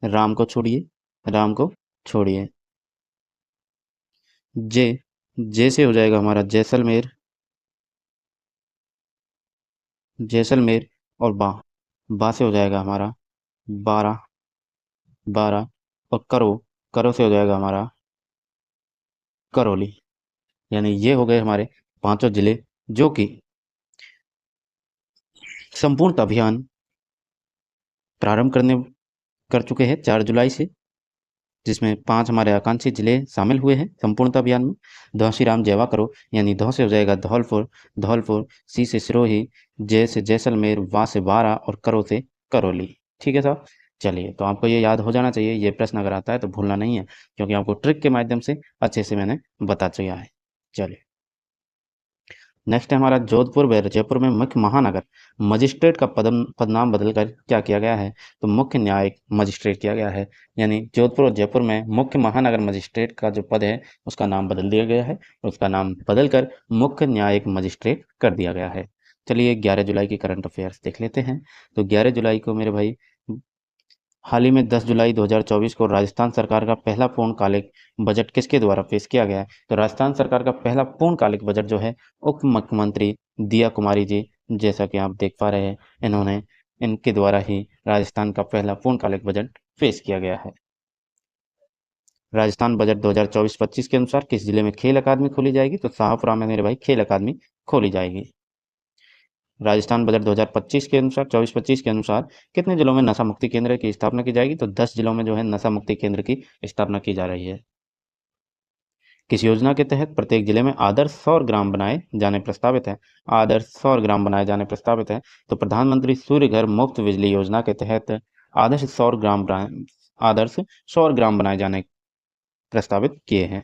राम को छोड़िए, राम को छोड़िए, जे, जे से हो जाएगा हमारा जैसलमेर, जैसलमेर। और बा, बा से हो जाएगा हमारा बारह, बारह। और करो, करो से हो जाएगा हमारा करौली। यानी ये हो गए हमारे पांचों जिले जो कि संपूर्ण अभियान प्रारंभ करने कर चुके हैं 4 जुलाई से, जिसमें 5 हमारे आकांक्षी जिले शामिल हुए हैं संपूर्णता अभियान में। धौ श्री राम जयवा करो, यानी धौ से हो जाएगा धौलपुर, धौलपुर, सी से सिरोही, जय से जैसलमेर, वा से बारा और करो से करौली। ठीक है साहब? चलिए, तो आपको ये याद हो जाना चाहिए, ये प्रश्न अगर आता है तो भूलना नहीं है, क्योंकि आपको ट्रिक के माध्यम से अच्छे से मैंने बता दिया है। चलिए, नेक्स्ट है हमारा जोधपुर व जयपुर में मुख्य महानगर मजिस्ट्रेट का पदनाम बदलकर क्या किया गया है? तो मुख्य न्यायिक मजिस्ट्रेट किया गया है। यानी जोधपुर और जयपुर में मुख्य महानगर मजिस्ट्रेट का जो पद है उसका नाम बदल दिया गया है, और उसका नाम बदलकर मुख्य न्यायिक मजिस्ट्रेट कर दिया गया है। चलिए 11 जुलाई की करंट अफेयर्स देख लेते हैं। तो 11 जुलाई को मेरे भाई, हाल ही में 10 जुलाई 2024 को राजस्थान सरकार का पहला पूर्णकालिक बजट किसके द्वारा पेश किया गया है? तो राजस्थान सरकार का पहला पूर्णकालिक बजट जो है, उप मुख्यमंत्री दिया कुमारी जी, जैसा कि आप देख पा रहे हैं, इन्होंने, इनके द्वारा ही राजस्थान का पहला पूर्णकालिक बजट पेश किया गया है। राजस्थान बजट 2024-25 के अनुसार किस जिले में खेल अकादमी खोली जाएगी? तो शाहपुरा में मेरे भाई खेल अकादमी खोली जाएगी। राजस्थान बजट 2025 के अनुसार, 24-25 के अनुसार कितने जिलों में नशा मुक्ति केंद्र की स्थापना की जाएगी? तो 10 जिलों में जो है नशा मुक्ति केंद्र की स्थापना की जा रही है। किस योजना के तहत प्रत्येक जिले में आदर्श सौर ग्राम बनाए जाने प्रस्तावित है? आदर्श सौर ग्राम बनाए जाने प्रस्तावित है। तो प्रधानमंत्री सूर्य घर मुफ्त बिजली योजना के तहत आदर्श सौर ग्राम बनाए जाने प्रस्तावित किए हैं।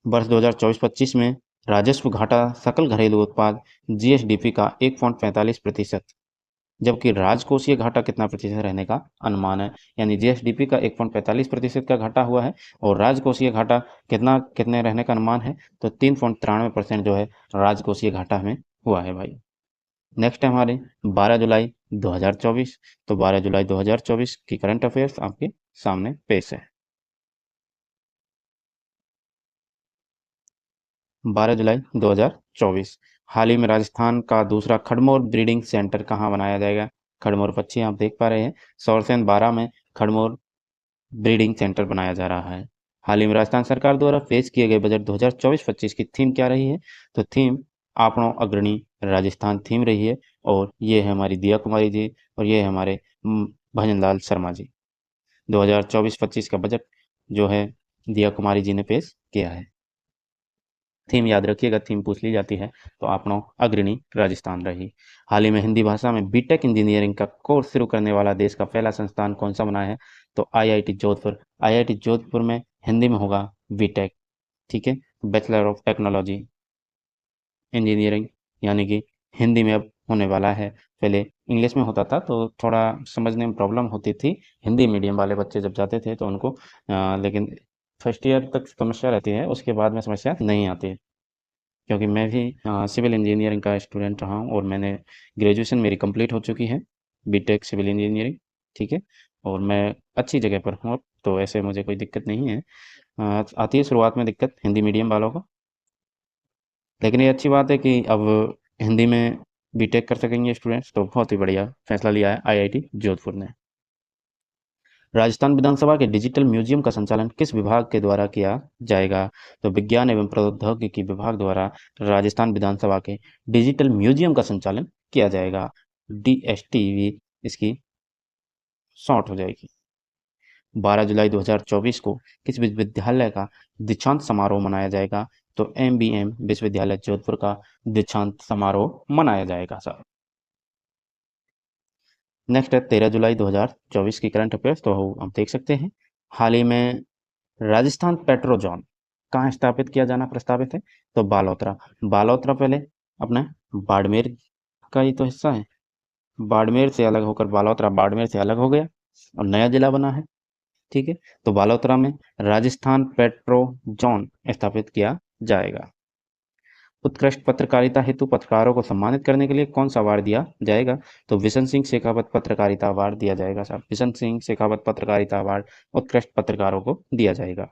वर्ष 2024-25 में राजस्व घाटा सकल घरेलू उत्पाद जीएसडीपी का 1.45%, जबकि राजकोषीय घाटा कितना प्रतिशत रहने का अनुमान है? यानी जीएसडीपी का 1.45% का घाटा हुआ है, और राजकोषीय घाटा कितने रहने का अनुमान है? तो 3.93% जो है राजकोषीय घाटा हमें हुआ है भाई। नेक्स्ट है हमारे 12 जुलाई 2024। तो 12 जुलाई 2024 की करंट अफेयर्स आपके सामने पेश है। 12 जुलाई 2024, हाल ही में राजस्थान का दूसरा खड़मोर ब्रीडिंग सेंटर कहाँ बनाया जाएगा? खड़मोर पक्षी आप देख पा रहे हैं, सौरसेन 12 में खड़मोर ब्रीडिंग सेंटर बनाया जा रहा है। हाल ही में राजस्थान सरकार द्वारा पेश किए गए बजट 2024-25 की थीम क्या रही है? तो थीम आपनो अग्रणी राजस्थान थीम रही है, और ये है हमारी दिया कुमारी जी, और ये है हमारे भजनलाल शर्मा जी। 2024-25 का बजट जो है दिया कुमारी जी ने पेश किया है। थीम याद रखिएगा, थीम पूछ ली जाती है तो आपनो अग्रणी राजस्थान रही। हाल ही में हिंदी भाषा में बीटेक इंजीनियरिंग का कोर्स शुरू करने वाला देश का पहला संस्थान कौन सा बना है? तो आईआईटी जोधपुर। आईआईटी जोधपुर में हिंदी में होगा बीटेक। ठीक है, बैचलर ऑफ टेक्नोलॉजी इंजीनियरिंग, यानी कि हिंदी में अब होने वाला है। पहले इंग्लिश में होता था तो थोड़ा समझने में प्रॉब्लम होती थी, हिंदी मीडियम वाले बच्चे जब जाते थे तो उनको, लेकिन फर्स्ट ईयर तक समस्या रहती है, उसके बाद में समस्या नहीं आती है। क्योंकि मैं भी सिविल इंजीनियरिंग का स्टूडेंट रहा हूँ, और मैंने ग्रेजुएशन मेरी कंप्लीट हो चुकी है, बीटेक सिविल इंजीनियरिंग। ठीक है, और मैं अच्छी जगह पर हूँ अब, तो ऐसे मुझे कोई दिक्कत नहीं है। आती है शुरुआत में दिक्कत हिंदी मीडियम वालों को, लेकिन ये अच्छी बात है कि अब हिंदी में बीटेक कर सकेंगे स्टूडेंट्स, तो बहुत ही बढ़िया फैसला लिया है आईआईटी जोधपुर ने। राजस्थान विधानसभा के डिजिटल म्यूजियम का संचालन किस विभाग के द्वारा किया जाएगा? तो विज्ञान एवं प्रौद्योगिकी विभाग द्वारा राजस्थान विधानसभा के डिजिटल म्यूजियम का संचालन किया जाएगा। डीएसटीवी इसकी शॉर्ट हो जाएगी। 12 जुलाई 2024 को किस विश्वविद्यालय का दीक्षांत समारोह मनाया जाएगा? तो MBM विश्वविद्यालय जोधपुर का दीक्षांत समारोह मनाया जाएगा सर। नेक्स्ट है 13 जुलाई 2024 की करंट अफेयर्स। तो आप देख सकते हैं हाल ही में राजस्थान पेट्रोजोन कहाँ स्थापित किया जाना प्रस्तावित है? तो बालोतरा। बालोतरा पहले अपना बाड़मेर का ही तो हिस्सा है। बाड़मेर से अलग होकर बालोतरा बाड़मेर से अलग हो गया और नया जिला बना है। ठीक है, तो बालोतरा में राजस्थान पेट्रोजोन स्थापित किया जाएगा। उत्कृष्ट पत्रकारिता हेतु पत्रकारों को सम्मानित करने के लिए कौन सा अवार्ड दिया जाएगा? तो बिशन सिंह शेखावत पत्रकारिता अवार्ड दिया जाएगा साहब। बिशन सिंह शेखावत पत्रकारिता अवार्ड उत्कृष्ट पत्रकारों को दिया जाएगा।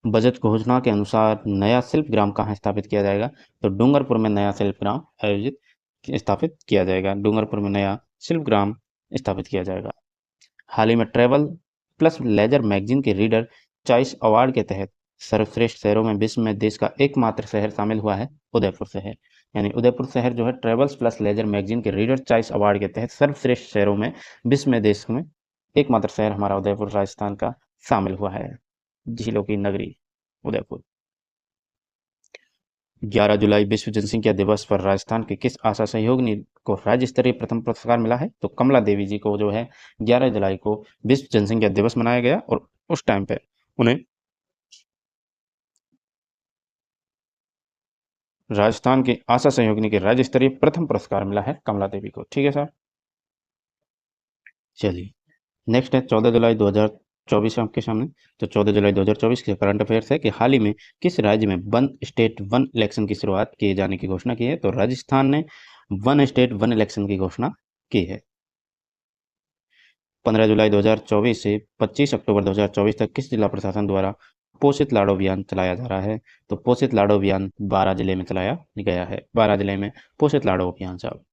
बजट घोषणा के अनुसार नया शिल्प ग्राम कहाँ स्थापित किया जाएगा? तो डूंगरपुर में नया शिल्प ग्राम आयोजित स्थापित किया जाएगा। डूंगरपुर में नया शिल्प ग्राम स्थापित किया जाएगा। हाल ही में ट्रैवल प्लस लेजर मैगजीन के रीडर चॉइस अवार्ड के तहत सर्वश्रेष्ठ शहरों में विश्व में देश का एकमात्र शहर शामिल हुआ है, उदयपुर शहर। यानी उदयपुर शहर जो है ट्रेवल्स प्लस लेजर मैगजीन के रीडर चॉइस अवार्ड के तहत सर्वश्रेष्ठ शहरों में विश्व में देश में एकमात्र शहर हमारा उदयपुर राजस्थान का शामिल हुआ है। झीलों की नगरी उदयपुर। 11 जुलाई विश्व जनसंख्या दिवस पर राजस्थान के किस आशा सहयोगिनी को राज्य स्तरीय प्रथम पुरस्कार मिला है? तो कमला देवी जी को जो है 11 जुलाई को विश्व जनसंख्या दिवस मनाया गया और उस टाइम पे उन्हें राजस्थान के आशा सहयोगिनी के राज्य स्तरीय प्रथम पुरस्कार मिला है कमला देवी को। ठीक है सर, चलिए नेक्स्ट है 14 जुलाई 2024 आपके सामने। तो 14 जुलाई 2024 के करंट अफेयर्स है कि हाल ही में किस राज्य में वन स्टेट वन इलेक्शन की शुरुआत किए जाने की घोषणा की है? तो राजस्थान ने वन स्टेट वन इलेक्शन की घोषणा की है। 15 जुलाई 2024 से 25 अक्टूबर 2024 तक किस जिला प्रशासन द्वारा पोषित लाड़ो अभियान चलाया जा रहा है? तो पोषित लाड़ो अभियान 12 जिले में चलाया गया है। 12 जिले में पोषित लाड़ो अभियान साहब।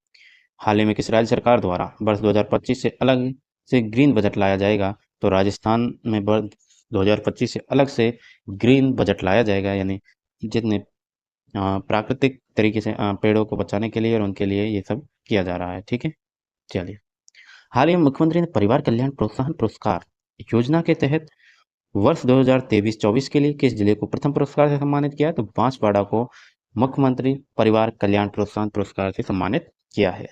हाल ही में किस राज्य सरकार द्वारा वर्ष 2025 से अलग से ग्रीन बजट लाया जाएगा? तो राजस्थान में वर्ष 2025 से अलग से ग्रीन बजट लाया जाएगा, यानी जितने प्राकृतिक तरीके से पेड़ों को बचाने के लिए और उनके लिए ये सब किया जा रहा है। ठीक है, चलिए हाल ही में मुख्यमंत्री ने परिवार कल्याण प्रोत्साहन पुरस्कार योजना के तहत वर्ष 2023-24 के लिए किस जिले को प्रथम पुरस्कार से सम्मानित किया? तो बांसवाड़ा को मुख्यमंत्री परिवार कल्याण प्रोत्साहन पुरस्कार से सम्मानित किया है।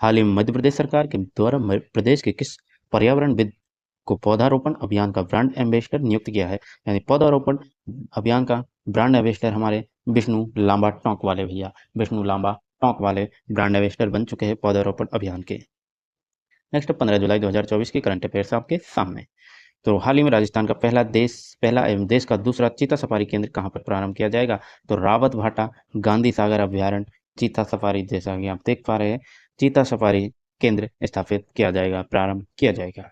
हाल ही में मध्य प्रदेश सरकार के द्वारा प्रदेश के किस पर्यावरणविद को पौधारोपण अभियान का ब्रांड एम्बेसडर नियुक्त किया है? यानी पौधारोपण अभियान का ब्रांड एम्बेसडर हमारे विष्णु लांबा टोंक वाले भैया, विष्णु लांबा टोंक वाले ब्रांड एम्बेसडर बन चुके हैं पौधारोपण अभियान के। नेक्स्ट 15 जुलाई 2024 की करंट अफेयर्स आपके सामने। तो हाल ही में राजस्थान का पहला एवं देश का दूसरा चीता सफारी केंद्र कहाँ पर प्रारंभ किया जाएगा? तो रावत भाटा गांधी सागर अभ्यारण्य चीता सफारी, जैसा कि आप देख पा रहे हैं चीता सफारी केंद्र स्थापित किया जाएगा, प्रारंभ किया जाएगा।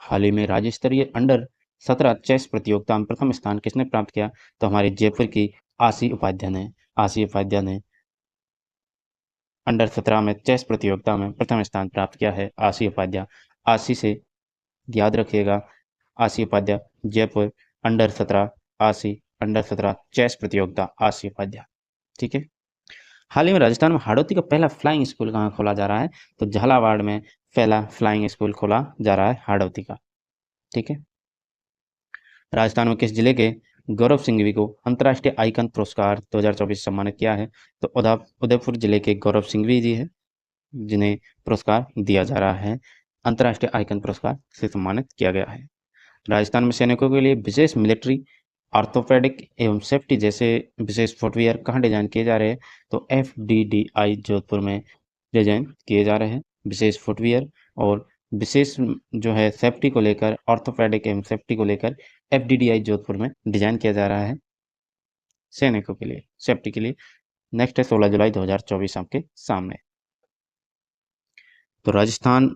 हाल ही में राज्य स्तरीय अंडर 17 चेस प्रतियोगिता में प्रथम स्थान किसने प्राप्त किया? तो हमारे जयपुर की आशी उपाध्याय ने अंडर 17 में चेस प्रतियोगिता में प्रथम स्थान प्राप्त किया है। आशी उपाध्याय, आशी से याद रखिएगा, आशी उपाध्याय जयपुर अंडर 17 आशी अंडर 17 चेस प्रतियोगिता आशी उपाध्याय। ठीक है, हाल ही में राजस्थान में हाड़ौती का पहला फ्लाइंग स्कूल कहाँ खोला जा रहा है? तो झालावाड़ में पहला फ्लाइंग स्कूल खोला जा रहा है हाड़ौती का। ठीक है, राजस्थान में किस जिले के गौरव सिंघवी को अंतर्राष्ट्रीय आइकन पुरस्कार 2024 सम्मानित किया है? तो उदयपुर जिले के गौरव सिंघवी जी है जिन्हें पुरस्कार दिया जा रहा है, अंतर्राष्ट्रीय आइकन पुरस्कार से सम्मानित किया गया है। राजस्थान में सैनिकों के लिए विशेष मिलिट्री ऑर्थोपेडिक एवं सेफ्टी जैसे विशेष फुटवियर कहाँ डिजाइन किए जा रहे हैं? तो FDDI जोधपुर में डिजाइन किए जा रहे हैं विशेष फुटवियर और विशेष जो है सेफ्टी को लेकर, ऑर्थोपेडिक एवं सेफ्टी को लेकर FDDI जोधपुर में डिजाइन किया जा रहा है सैनिकों के लिए, सेफ्टी के लिए। नेक्स्ट है 16 जुलाई 2024 आपके सामने। तो राजस्थान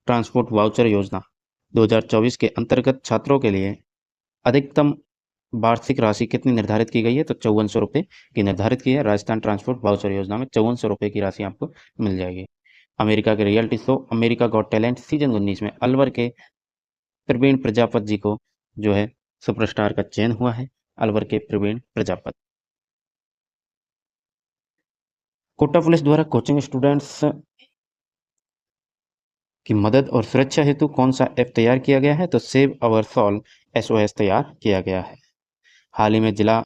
ट्रांसपोर्ट वाउचर योजना 2024 के अंतर्गत छात्रों के लिए अधिकतम वार्षिक राशि कितनी निर्धारित की गई है? तो 5400 रुपये की निर्धारित की है। राजस्थान ट्रांसपोर्ट वाउचर योजना में 5400 रुपये की राशि आपको मिल जाएगी। अमेरिका के reality show America got talent season 19 में अलवर के प्रवीण प्रजापत जी को जो है सुपरस्टार का चयन हुआ है। अलवर के प्रवीण प्रजापत। कोटा पुलिस द्वारा कोचिंग स्टूडेंट्स कि मदद और सुरक्षा हेतु कौन सा ऐप तैयार किया गया है? तो सेव अवर सॉल SOS तैयार किया गया है। हाल ही में जिला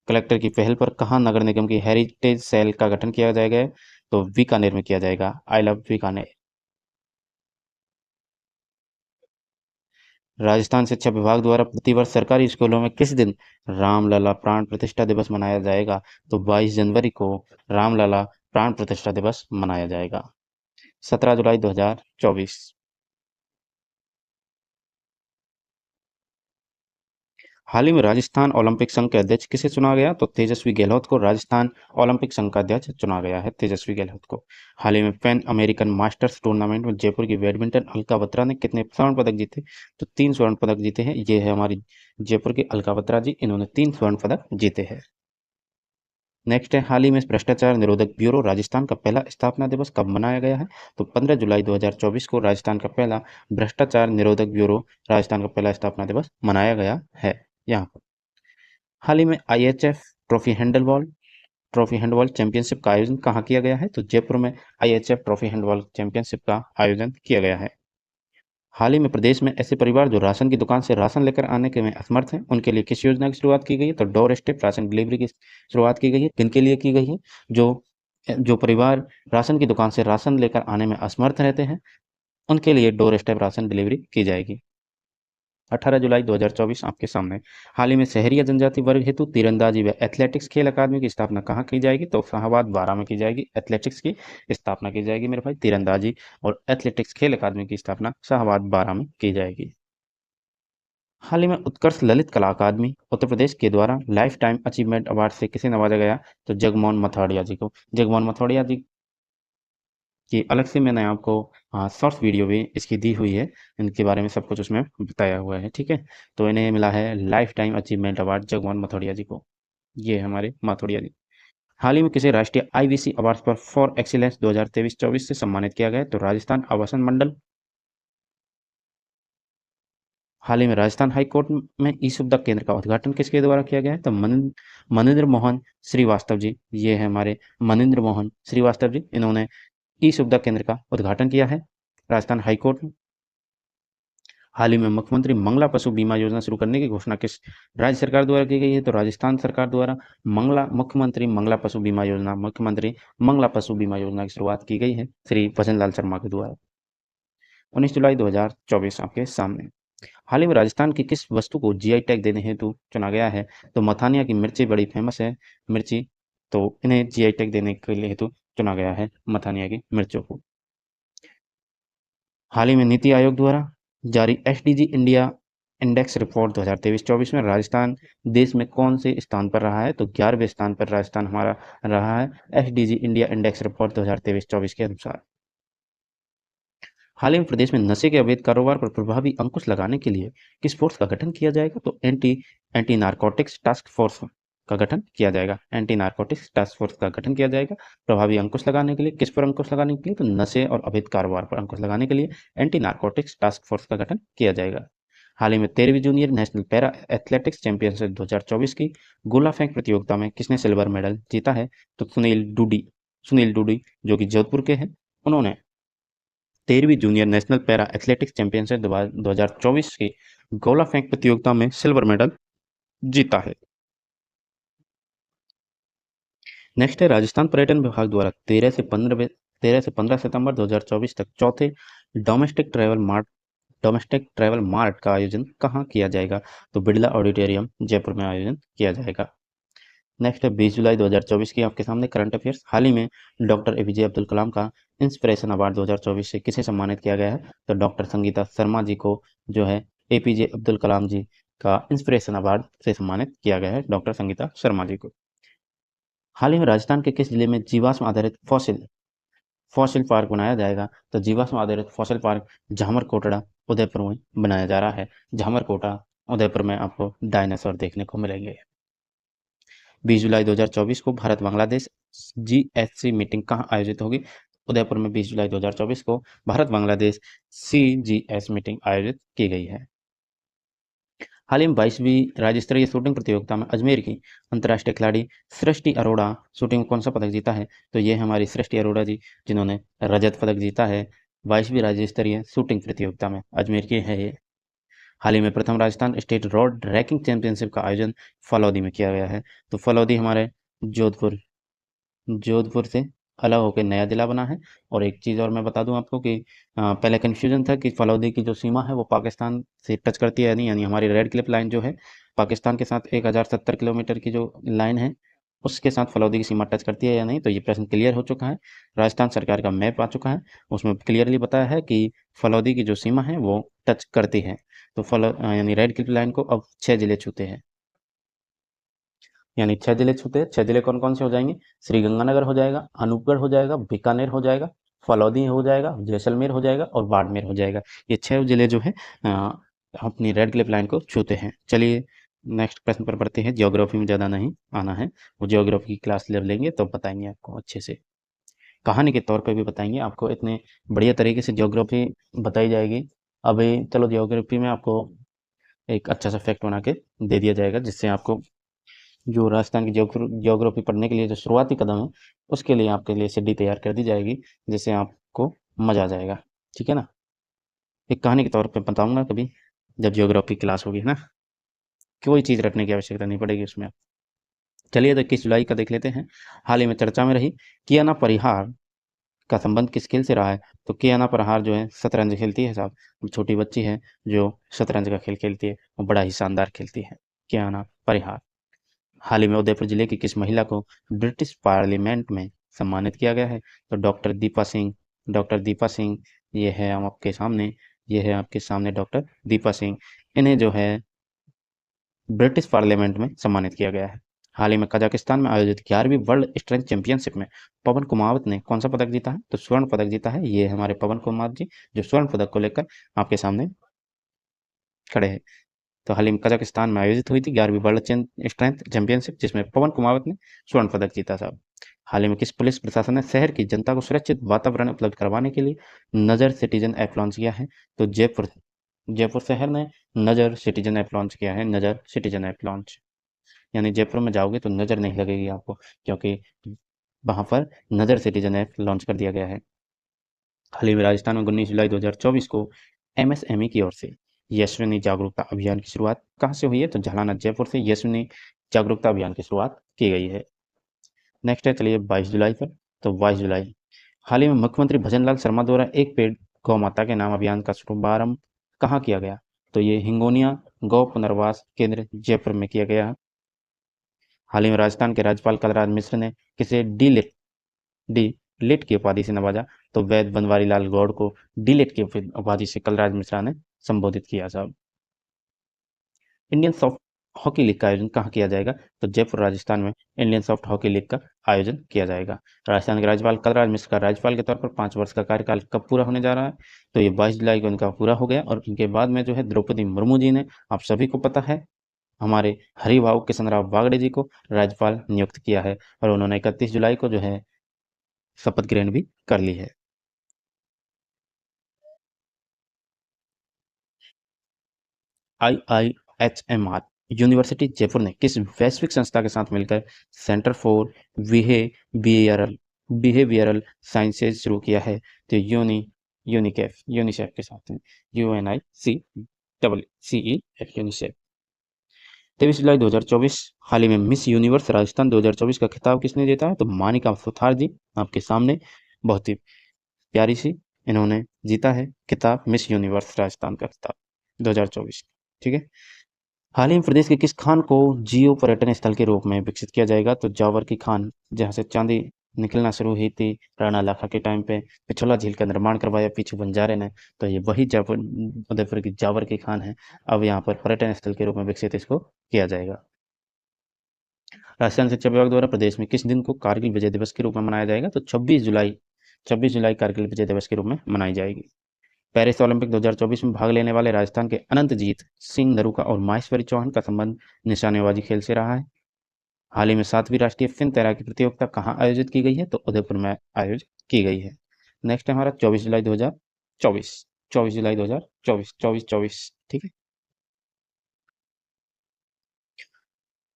कलेक्टर की पहल पर कहाँ नगर निगम की हेरिटेज सेल का गठन किया जाएगा? तो बीकानेर में किया जाएगा। I love Bikaner. राजस्थान शिक्षा विभाग द्वारा प्रतिवर्ष सरकारी स्कूलों में किस दिन रामलला प्राण प्रतिष्ठा दिवस मनाया जाएगा? तो 22 जनवरी को रामलला प्राण प्रतिष्ठा दिवस मनाया जाएगा। 17 जुलाई 2024। हाल ही में राजस्थान ओलंपिक संघ के अध्यक्ष किसे चुना गया? तो तेजस्वी गहलोत को राजस्थान ओलंपिक संघ का अध्यक्ष चुना गया है, तेजस्वी गहलोत को। हाल ही में पैन अमेरिकन मास्टर्स टूर्नामेंट में जयपुर की बैडमिंटन अलका बत्रा ने कितने स्वर्ण पदक जीते? तो 3 स्वर्ण पदक जीते हैं। ये है हमारी जयपुर की अलका बत्रा जी, इन्होंने 3 स्वर्ण पदक जीते हैं। नेक्स्ट है, हाल ही में भ्रष्टाचार निरोधक ब्यूरो राजस्थान का पहला स्थापना दिवस कब मनाया गया है? तो 15 जुलाई 2024 को राजस्थान का पहला भ्रष्टाचार निरोधक ब्यूरो राजस्थान का पहला स्थापना दिवस मनाया गया है। यहाँ पर हाल ही में IHF ट्रॉफी हैंडबॉल चैंपियनशिप का आयोजन कहाँ किया गया है? तो जयपुर में IHF ट्रॉफी हैंडबॉल चैंपियनशिप का आयोजन किया गया है। हाल ही में प्रदेश में ऐसे परिवार जो राशन की दुकान से राशन लेकर आने के में असमर्थ हैं, उनके लिए किस योजना की शुरुआत की गई है? तो डोर स्टेप राशन डिलीवरी की शुरुआत की गई है। किनके लिए की गई है? जो जो परिवार राशन की दुकान से राशन लेकर आने में असमर्थ रहते हैं, उनके लिए डोर स्टेप राशन डिलीवरी की जाएगी। 18 जुलाई 2024 आपके सामने। हाल ही में शहरी या जनजाति वर्ग हेतु तीरंदाजी व एथलेटिक्स खेल अकादमी की स्थापना कहाँ की जाएगी? तो शाहबाद 12 में की जाएगी। एथलेटिक्स की स्थापना की जाएगी मेरे भाई, तीरंदाजी और एथलेटिक्स खेल अकादमी की स्थापना शाहबाद 12 में की जाएगी। हाल ही में उत्कर्ष ललित कला अकादमी उत्तर प्रदेश के द्वारा लाइफ टाइम अचीवमेंट अवार्ड से किसे नवाजा गया? तो जगमोहन मथाड़िया जी को। जगमोहन मथाड़िया जी की अलग से मैंने आपको शॉर्ट्स वीडियो भी इसकी दी हुई है, इनके बारे में सब कुछ उसमें बताया हुआ है, ठीक है। तो इन्हें मिला है lifetime achievement award Jagmohan Mathodia ji को, ये हमारे मथोड़िया जी। हाल ही में किसे राष्ट्रीय IBC अवार्ड पर फॉर एक्सीलेंस 2023-24 से सम्मानित किया गया है? तो राजस्थान आवासन मंडल। हाल ही में राजस्थान हाई कोर्ट में ई सुविधा केंद्र का उद्घाटन किसके द्वारा किया गया है? तो मनिंद्र मोहन श्रीवास्तव जी, ये है हमारे मनिंद्र मोहन श्रीवास्तव जी, इन्होंने ई सुविधा केंद्र का उद्घाटन किया है राजस्थान हाई कोर्ट में। हाल ही में मुख्यमंत्री मंगला पशु बीमा योजना शुरू करने की घोषणा किस राज्य सरकार द्वारा की गई है? तो राजस्थान सरकार द्वारा मुख्यमंत्री मंगला पशु बीमा योजना की शुरुआत की गई है श्री भजन लाल शर्मा के द्वारा। 19 जुलाई 2024 आपके सामने। हाल ही में राजस्थान की किस वस्तु को GI टैग देने हेतु चुना गया है? तो मथानिया की मिर्ची बड़ी फेमस है, मिर्ची, तो इन्हें GI टैग देने के लिए हेतु चुना गया है मथानिया की मिर्चों को। हाल ही में नीति आयोग द्वारा जारी SDG इंडिया इंडेक्स रिपोर्ट 2023-24 में राजस्थान देश में कौन से स्थान पर रहा है? तो 11वें स्थान पर राजस्थान हमारा रहा है SDG इंडिया इंडेक्स रिपोर्ट 2023-24 के अनुसार। हाल ही में प्रदेश में नशे के अवैध कारोबार पर प्रभावी अंकुश लगाने के लिए किस फोर्स का गठन किया जाएगा? तो एंटी नारकोटिक्स टास्क फोर्स का गठन किया जाएगा। एंटी नारकोटिक्स टास्क फोर्स का गठन किया जाएगा प्रभावी अंकुश लगाने के लिए। किस पर अंकुश लगाने के लिए? तो नशे और अवैध कारोबार पर अंकुश लगाने के लिए एंटी नारकोटिक्स टास्क फोर्स का गठन किया जाएगा। हाल ही में 13वीं junior national para athletics championship 2024 की गोला फेंक प्रतियोगिता में किसने सिल्वर मेडल जीता है? तो सुनील डूडी जो कि जोधपुर के हैं, उन्होंने 13वीं junior national para athletics championship 2024 की गोला फेंक प्रतियोगिता में सिल्वर मेडल जीता है। नेक्स्ट है, राजस्थान पर्यटन विभाग द्वारा 13 से 15 सितंबर 2024 तक चौथे डोमेस्टिक ट्रैवल मार्ट का आयोजन कहाँ किया जाएगा? तो बिड़ला ऑडिटोरियम जयपुर में आयोजन किया जाएगा। नेक्स्ट है 20 जुलाई 2024 की आपके सामने करंट अफेयर्स। हाल ही में डॉक्टर APJ अब्दुल कलाम का इंस्पिरेशन अवार्ड 2024 से किसे सम्मानित किया गया है? तो डॉक्टर संगीता शर्मा जी को जो है APJ अब्दुल कलाम जी का इंस्पिरेशन अवार्ड से सम्मानित किया गया है डॉक्टर संगीता शर्मा जी को। हाल ही में राजस्थान के किस जिले में जीवाश्म आधारित फॉसिल पार्क बनाया जाएगा? तो जीवाश्म आधारित फॉसिल पार्क झामरकोटड़ा उदयपुर में बनाया जा रहा है। झामरकोटा उदयपुर में आपको डायनासोर देखने को मिलेंगे। 20 जुलाई 2024 को भारत बांग्लादेश GSC मीटिंग कहाँ आयोजित होगी? उदयपुर में 20 जुलाई 2024 को भारत बांग्लादेश CGS मीटिंग आयोजित की गई है। हाल ही में 22वीं राज्य स्तरीय शूटिंग प्रतियोगिता में अजमेर की अंतर्राष्ट्रीय खिलाड़ी सृष्टि अरोड़ा शूटिंग में कौन सा पदक जीता है? तो ये हमारी सृष्टि अरोड़ा जी, जिन्होंने रजत पदक जीता है 22वीं राज्य स्तरीय शूटिंग प्रतियोगिता में, अजमेर की है ये। हाल ही में प्रथम Rajasthan state road ranking championship का आयोजन फलौदी में किया गया है। तो फलौदी हमारे जोधपुर जोधपुर से अलग होकर नया जिला बना है। और एक चीज़ और मैं बता दूं आपको कि पहले कन्फ्यूजन था कि फलौदी की जो सीमा है वो पाकिस्तान से टच करती है या नहीं, यानी हमारी रेड क्लिफ लाइन जो है पाकिस्तान के साथ 1070 किलोमीटर की जो लाइन है उसके साथ फलौदी की सीमा टच करती है या नहीं। तो ये प्रश्न क्लियर हो चुका है। राजस्थान सरकार का मैप आ चुका है, उसमें क्लियरली बताया है कि फलौदी की जो सीमा है वो टच करती है। तो यानी रेड क्लिफ लाइन को अब 6 जिले छूते हैं, यानी 6 जिले छूते हैं। 6 जिले कौन कौन से हो जाएंगे? श्रीगंगानगर हो जाएगा, अनूपगढ़ हो जाएगा, बीकानेर हो जाएगा, फलौदी हो जाएगा, जैसलमेर हो जाएगा और बाड़मेर हो जाएगा। ये 6 जिले जो है अपनी रेड क्लिफ लाइन को छूते हैं। चलिए नेक्स्ट प्रश्न पर बढ़ते हैं। ज्योग्राफी में ज़्यादा नहीं आना है, वो ज्योग्राफी की क्लास ले लेंगे तो बताएंगे आपको अच्छे से, कहानी के तौर पर भी बताएंगे आपको। इतने बढ़िया तरीके से ज्योग्राफी बताई जाएगी। अभी चलो ज्योग्राफी में आपको एक अच्छा सा फैक्ट बना के दे दिया जाएगा, जिससे आपको जो राजस्थान की ज्योग्राफी पढ़ने के लिए जो शुरुआती कदम है उसके लिए आपके लिए सीडी तैयार कर दी जाएगी, जिससे आपको मजा आ जाएगा। ठीक है ना? एक कहानी के तौर पे बताऊंगा कभी जब ज्योग्राफी क्लास होगी ना, कोई चीज़ रटने की आवश्यकता नहीं पड़ेगी उसमें। चलिए तो 21 जुलाई का देख लेते हैं। हाल ही में चर्चा में रही कियाना परिहार का संबंध किस खेल से रहा है? तो कियाना परिहार जो है शतरंज खेलती है साहब, छोटी बच्ची है जो शतरंज का खेल खेलती है और बड़ा ही शानदार खेलती है कियाना परिहार। हाल ही में उदयपुर जिले की किस महिला को ब्रिटिश पार्लियामेंट में सम्मानित किया गया है? तो डॉक्टर दीपा सिंह, ये है हम आपके सामने, ये है आपके सामने डॉक्टर दीपा सिंह। इन्हें जो है ब्रिटिश पार्लियामेंट में सम्मानित किया गया है। हाल ही में कजाकिस्तान में आयोजित 11वीं वर्ल्ड स्ट्रेंथ चैंपियनशिप में पवन कुमावत ने कौन सा पदक जीता है? तो स्वर्ण पदक जीता है। ये हमारे पवन कुमार जी जो स्वर्ण पदक को लेकर आपके सामने खड़े हैं। तो हाल ही में कजाकिस्तान में आयोजित हुई थी 11वीं वर्ल्ड स्ट्रेंथ चैंपियनशिप, जिसमें पवन कुमावत ने स्वर्ण पदक जीता था। हाल ही में किस पुलिस प्रशासन ने शहर की जनता को सुरक्षित वातावरण उपलब्ध करवाने के लिए नजर सिटीजन ऐप लॉन्च किया है? तो जयपुर शहर ने नजर सिटीजन ऐप लॉन्च किया है। नजर सिटीजन ऐप लॉन्च, यानी जयपुर में जाओगे तो नजर नहीं लगेगी आपको, क्योंकि वहां पर नजर सिटीजन ऐप लॉन्च कर दिया गया है। हाल ही में राजस्थान में 19 जुलाई 2024 को एमएसएमई की ओर से यशस्विनी जागरूकता अभियान की शुरुआत कहाँ से हुई है? तो झालाना जयपुर से यशस्विनी जागरूकता अभियान की शुरुआत की गई है। नेक्स्ट है चलिए 22 जुलाई पर। तो 22 जुलाई हाल ही में मुख्यमंत्री भजनलाल शर्मा द्वारा एक पेड़ गौ माता के नाम अभियान का शुभारंभ कहाँ किया गया? तो ये हिंगोनिया गौ पुनर्वास केंद्र जयपुर में किया गया। हाल ही में राजस्थान के राज्यपाल कलराज मिश्र ने किसे डी लिट की उपाधि से नवाजा? तो वैद बनवारी लाल गौड़ को डी लिट की उपाधि से कलराज मिश्रा ने संबोधित किया साहब। इंडियन सॉफ्ट हॉकी लीग का आयोजन कहाँ किया जाएगा? तो जयपुर राजस्थान में इंडियन सॉफ्ट हॉकी लीग का आयोजन किया जाएगा। राजस्थान के राज्यपाल कलराज मिश्र का राज्यपाल के तौर पर 5 वर्ष का कार्यकाल कब पूरा होने जा रहा है? तो ये 22 जुलाई को इनका पूरा हो गया। और इनके बाद में जो है द्रौपदी मुर्मू जी ने, आप सभी को पता है, हमारे हरिभाऊ किशन बागड़े जी को राज्यपाल नियुक्त किया है और उन्होंने 31 जुलाई को जो है शपथ ग्रहण भी कर ली है। IIHMR यूनिवर्सिटी जयपुर ने किस वैश्विक संस्था के साथ मिलकर centre for behavioural behavioural sciences शुरू किया है? तो यूनिसेफ के साथ में, UNICEF यूनिसेफ। 23 जुलाई 2024 हाल ही में मिस यूनिवर्स राजस्थान 2024 का खिताब किसने जीता है? तो मानिका सुथार जी आपके सामने, बहुत ही प्यारी सी इन्होंने जीता है खिताब, मिस यूनिवर्स राजस्थान का खिताब 2024। ठीक है। हाल ही में प्रदेश के किस खान को जियो पर्यटन स्थल के रूप में विकसित किया जाएगा? तो जावर की खान, जहाँ से चांदी निकलना शुरू हुई थी राणा लाखा के टाइम पे, पिछोला झील का निर्माण करवाया पीछू बंजारे ने, तो ये वही जयपुर उदयपुर की जावर की खान है। अब यहाँ पर पर्यटन स्थल के रूप में विकसित इसको किया जाएगा। राजस्थान शिक्षा विभाग द्वारा प्रदेश में किस दिन को कारगिल विजय दिवस के रूप में मनाया जाएगा? तो 26 जुलाई कारगिल विजय दिवस के रूप में मनाई जाएगी। पेरिस ओलंपिक 2024 में भाग लेने वाले राजस्थान के अनंतजीत सिंह नरूका और माहेश्वरी चौहान का संबंध निशानेबाजी खेल से रहा है। हाल ही में 7वीं राष्ट्रीय फिन तैराकी प्रतियोगिता कहाँ आयोजित की गई है? तो उदयपुर में आयोजित की गई है। नेक्स्ट है हमारा 24 जुलाई 2024, 24 जुलाई 2024, 24 ठीक है।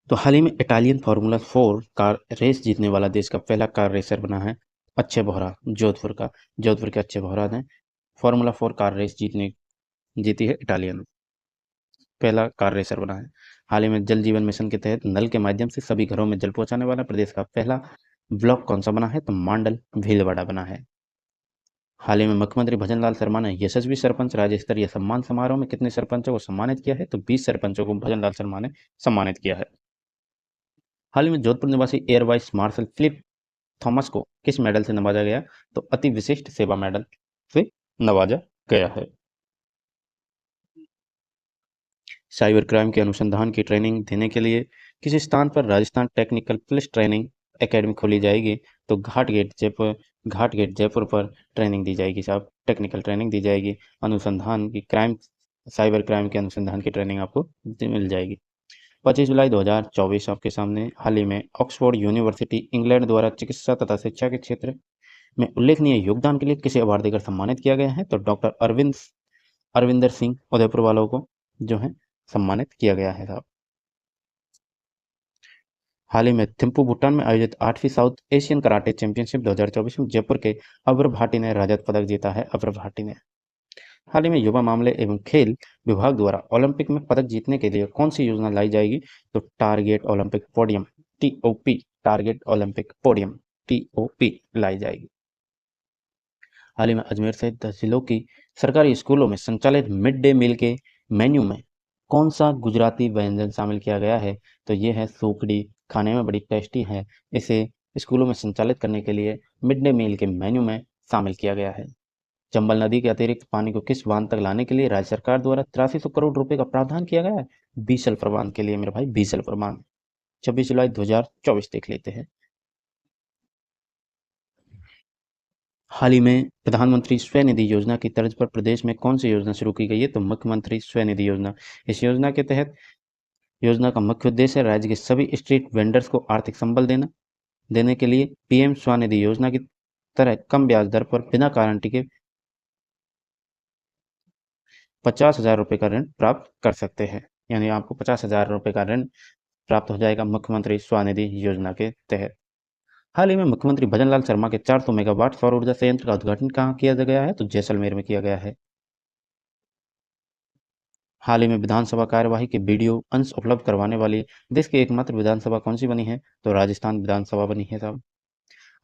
तो हाल ही में इटालियन फार्मूला 4 कार रेस जीतने वाला देश का पहला कार रेसर बना है अक्षय बोहरा, जोधपुर के अक्षय बोहरा ने फॉर्मूला 4 कार रेस जीती है इटालियन, पहला कार रेसर बना है। हाल ही में जल जीवन मिशन के तहत नल के माध्यम से सभी घरों में जल पहुंचाने वाला प्रदेश का पहला ब्लॉक कौन सा बना है? तो मांडल भीलवाड़ा बना है। हाल ही में मुख्यमंत्री भजनलाल शर्मा ने यशस्वी सरपंच राज्य स्तरीय सम्मान समारोह में कितने सरपंचों को सम्मानित किया है? तो 20 सरपंचों को भजनलाल शर्मा ने सम्मानित किया है। हाल ही में जोधपुर निवासी air vice marshal Philip Thomas को किस मेडल से नवाजा गया? तो अति विशिष्ट सेवा मेडल से नवाजा गया है। साइबर क्राइम के अनुसंधान की ट्रेनिंग देने के लिए किस स्थान पर Rajasthan technical police training academy खोली जाएगी? तो घाट गेट जयपुर पर ट्रेनिंग दी जाएगी साहब, टेक्निकल ट्रेनिंग दी जाएगी। अनुसंधान की साइबर क्राइम के अनुसंधान की ट्रेनिंग आपको मिल जाएगी। 25 जुलाई 2024 आपके सामने हाल ही में ऑक्सफोर्ड यूनिवर्सिटी इंग्लैंड द्वारा चिकित्सा तथा शिक्षा के क्षेत्र में उल्लेखनीय योगदान के लिए किसे अवार्ड देकर सम्मानित किया गया है? तो डॉक्टर अरविंदर सिंह उदयपुर वालों को जो है सम्मानित किया गया है साहब। हाल ही में थिम्पू भूटान में आयोजित 8वीं साउथ एशियन कराटे चैंपियनशिप 2024 में जयपुर के अभ्र भाटी ने रजत पदक जीता है। अभ्र भाटी ने हाल ही में युवा मामले एवं खेल विभाग द्वारा ओलंपिक में पदक जीतने के लिए कौन सी योजना लाई जाएगी? तो target Olympic podium TOP, target Olympic podium TOP लाई जाएगी। हाल ही में अजमेर सहित 10 जिलों की सरकारी स्कूलों में संचालित मिड डे मील के मेन्यू में कौन सा गुजराती व्यंजन शामिल किया गया है? तो ये है सूखड़ी, खाने में बड़ी टेस्टी है। इसे स्कूलों में संचालित करने के लिए मिड डे मील के मेन्यू में शामिल किया गया है। चंबल नदी के अतिरिक्त पानी को किस बांध तक लाने के लिए राज्य सरकार द्वारा 8300 करोड़ रुपए का प्रावधान किया गया है? बीसल्फर बांध के लिए मेरे भाई, बीसल्फर बांध। 26 जुलाई 2024 देख लेते हैं। हाल ही में प्रधानमंत्री स्वनिधि योजना की तर्ज पर प्रदेश में कौन सी योजना शुरू की गई है? तो मुख्यमंत्री स्वनिधि योजना। इस योजना के तहत योजना का मुख्य उद्देश्य है राज्य के सभी स्ट्रीट वेंडर्स को आर्थिक संबल देने के लिए पीएम स्वनिधि योजना की तरह कम ब्याज दर पर बिना गारंटी के 50,000 रुपए का ऋण प्राप्त कर सकते हैं। यानी आपको 50,000 रुपए का ऋण प्राप्त हो जाएगा मुख्यमंत्री स्वनिधि योजना के तहत। हाल ही में मुख्यमंत्री भजनलाल शर्मा के 400 मेगावाट सौर ऊर्जा संयंत्र का उद्घाटन कहाँ किया गया है? तो जैसलमेर में किया गया है। हाल ही में विधानसभा कार्यवाही के वीडियो अंश उपलब्ध करवाने वाली देश की एकमात्र विधानसभा कौन सी बनी है? तो राजस्थान विधानसभा बनी है साहब।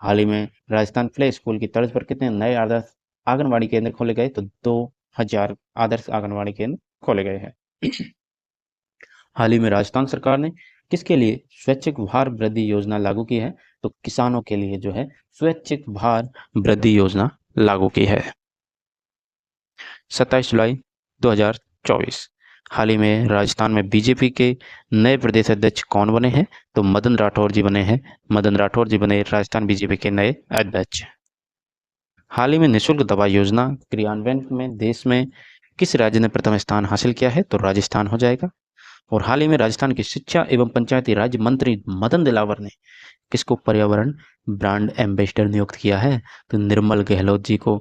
हाल ही में राजस्थान प्ले स्कूल की तर्ज पर कितने नए आदर्श आंगनबाड़ी केंद्र खोले गए? तो 2000 आदर्श आंगनबाड़ी केंद्र खोले गए हैं। हाल ही में राजस्थान सरकार ने किसके लिए स्वैच्छिक भार वृद्धि योजना लागू की है? तो किसानों के लिए जो है स्वैच्छिक भार वृद्धि योजना लागू की है। 27 जुलाई 2024 हाल ही में राजस्थान में बीजेपी के नए प्रदेश अध्यक्ष कौन बने हैं? तो मदन राठौर जी बने हैं। मदन राठौर जी बने राजस्थान बीजेपी के नए अध्यक्ष। हाल ही में निःशुल्क दवा योजना क्रियान्वयन में देश में किस राज्य ने प्रथम स्थान हासिल किया है? तो राजस्थान हो जाएगा। और हाल ही में राजस्थान के शिक्षा एवं पंचायती राज्य मंत्री मदन दिलावर ने किसको पर्यावरण ब्रांड एम्बेसडर नियुक्त किया है? तो निर्मल गहलोत जी को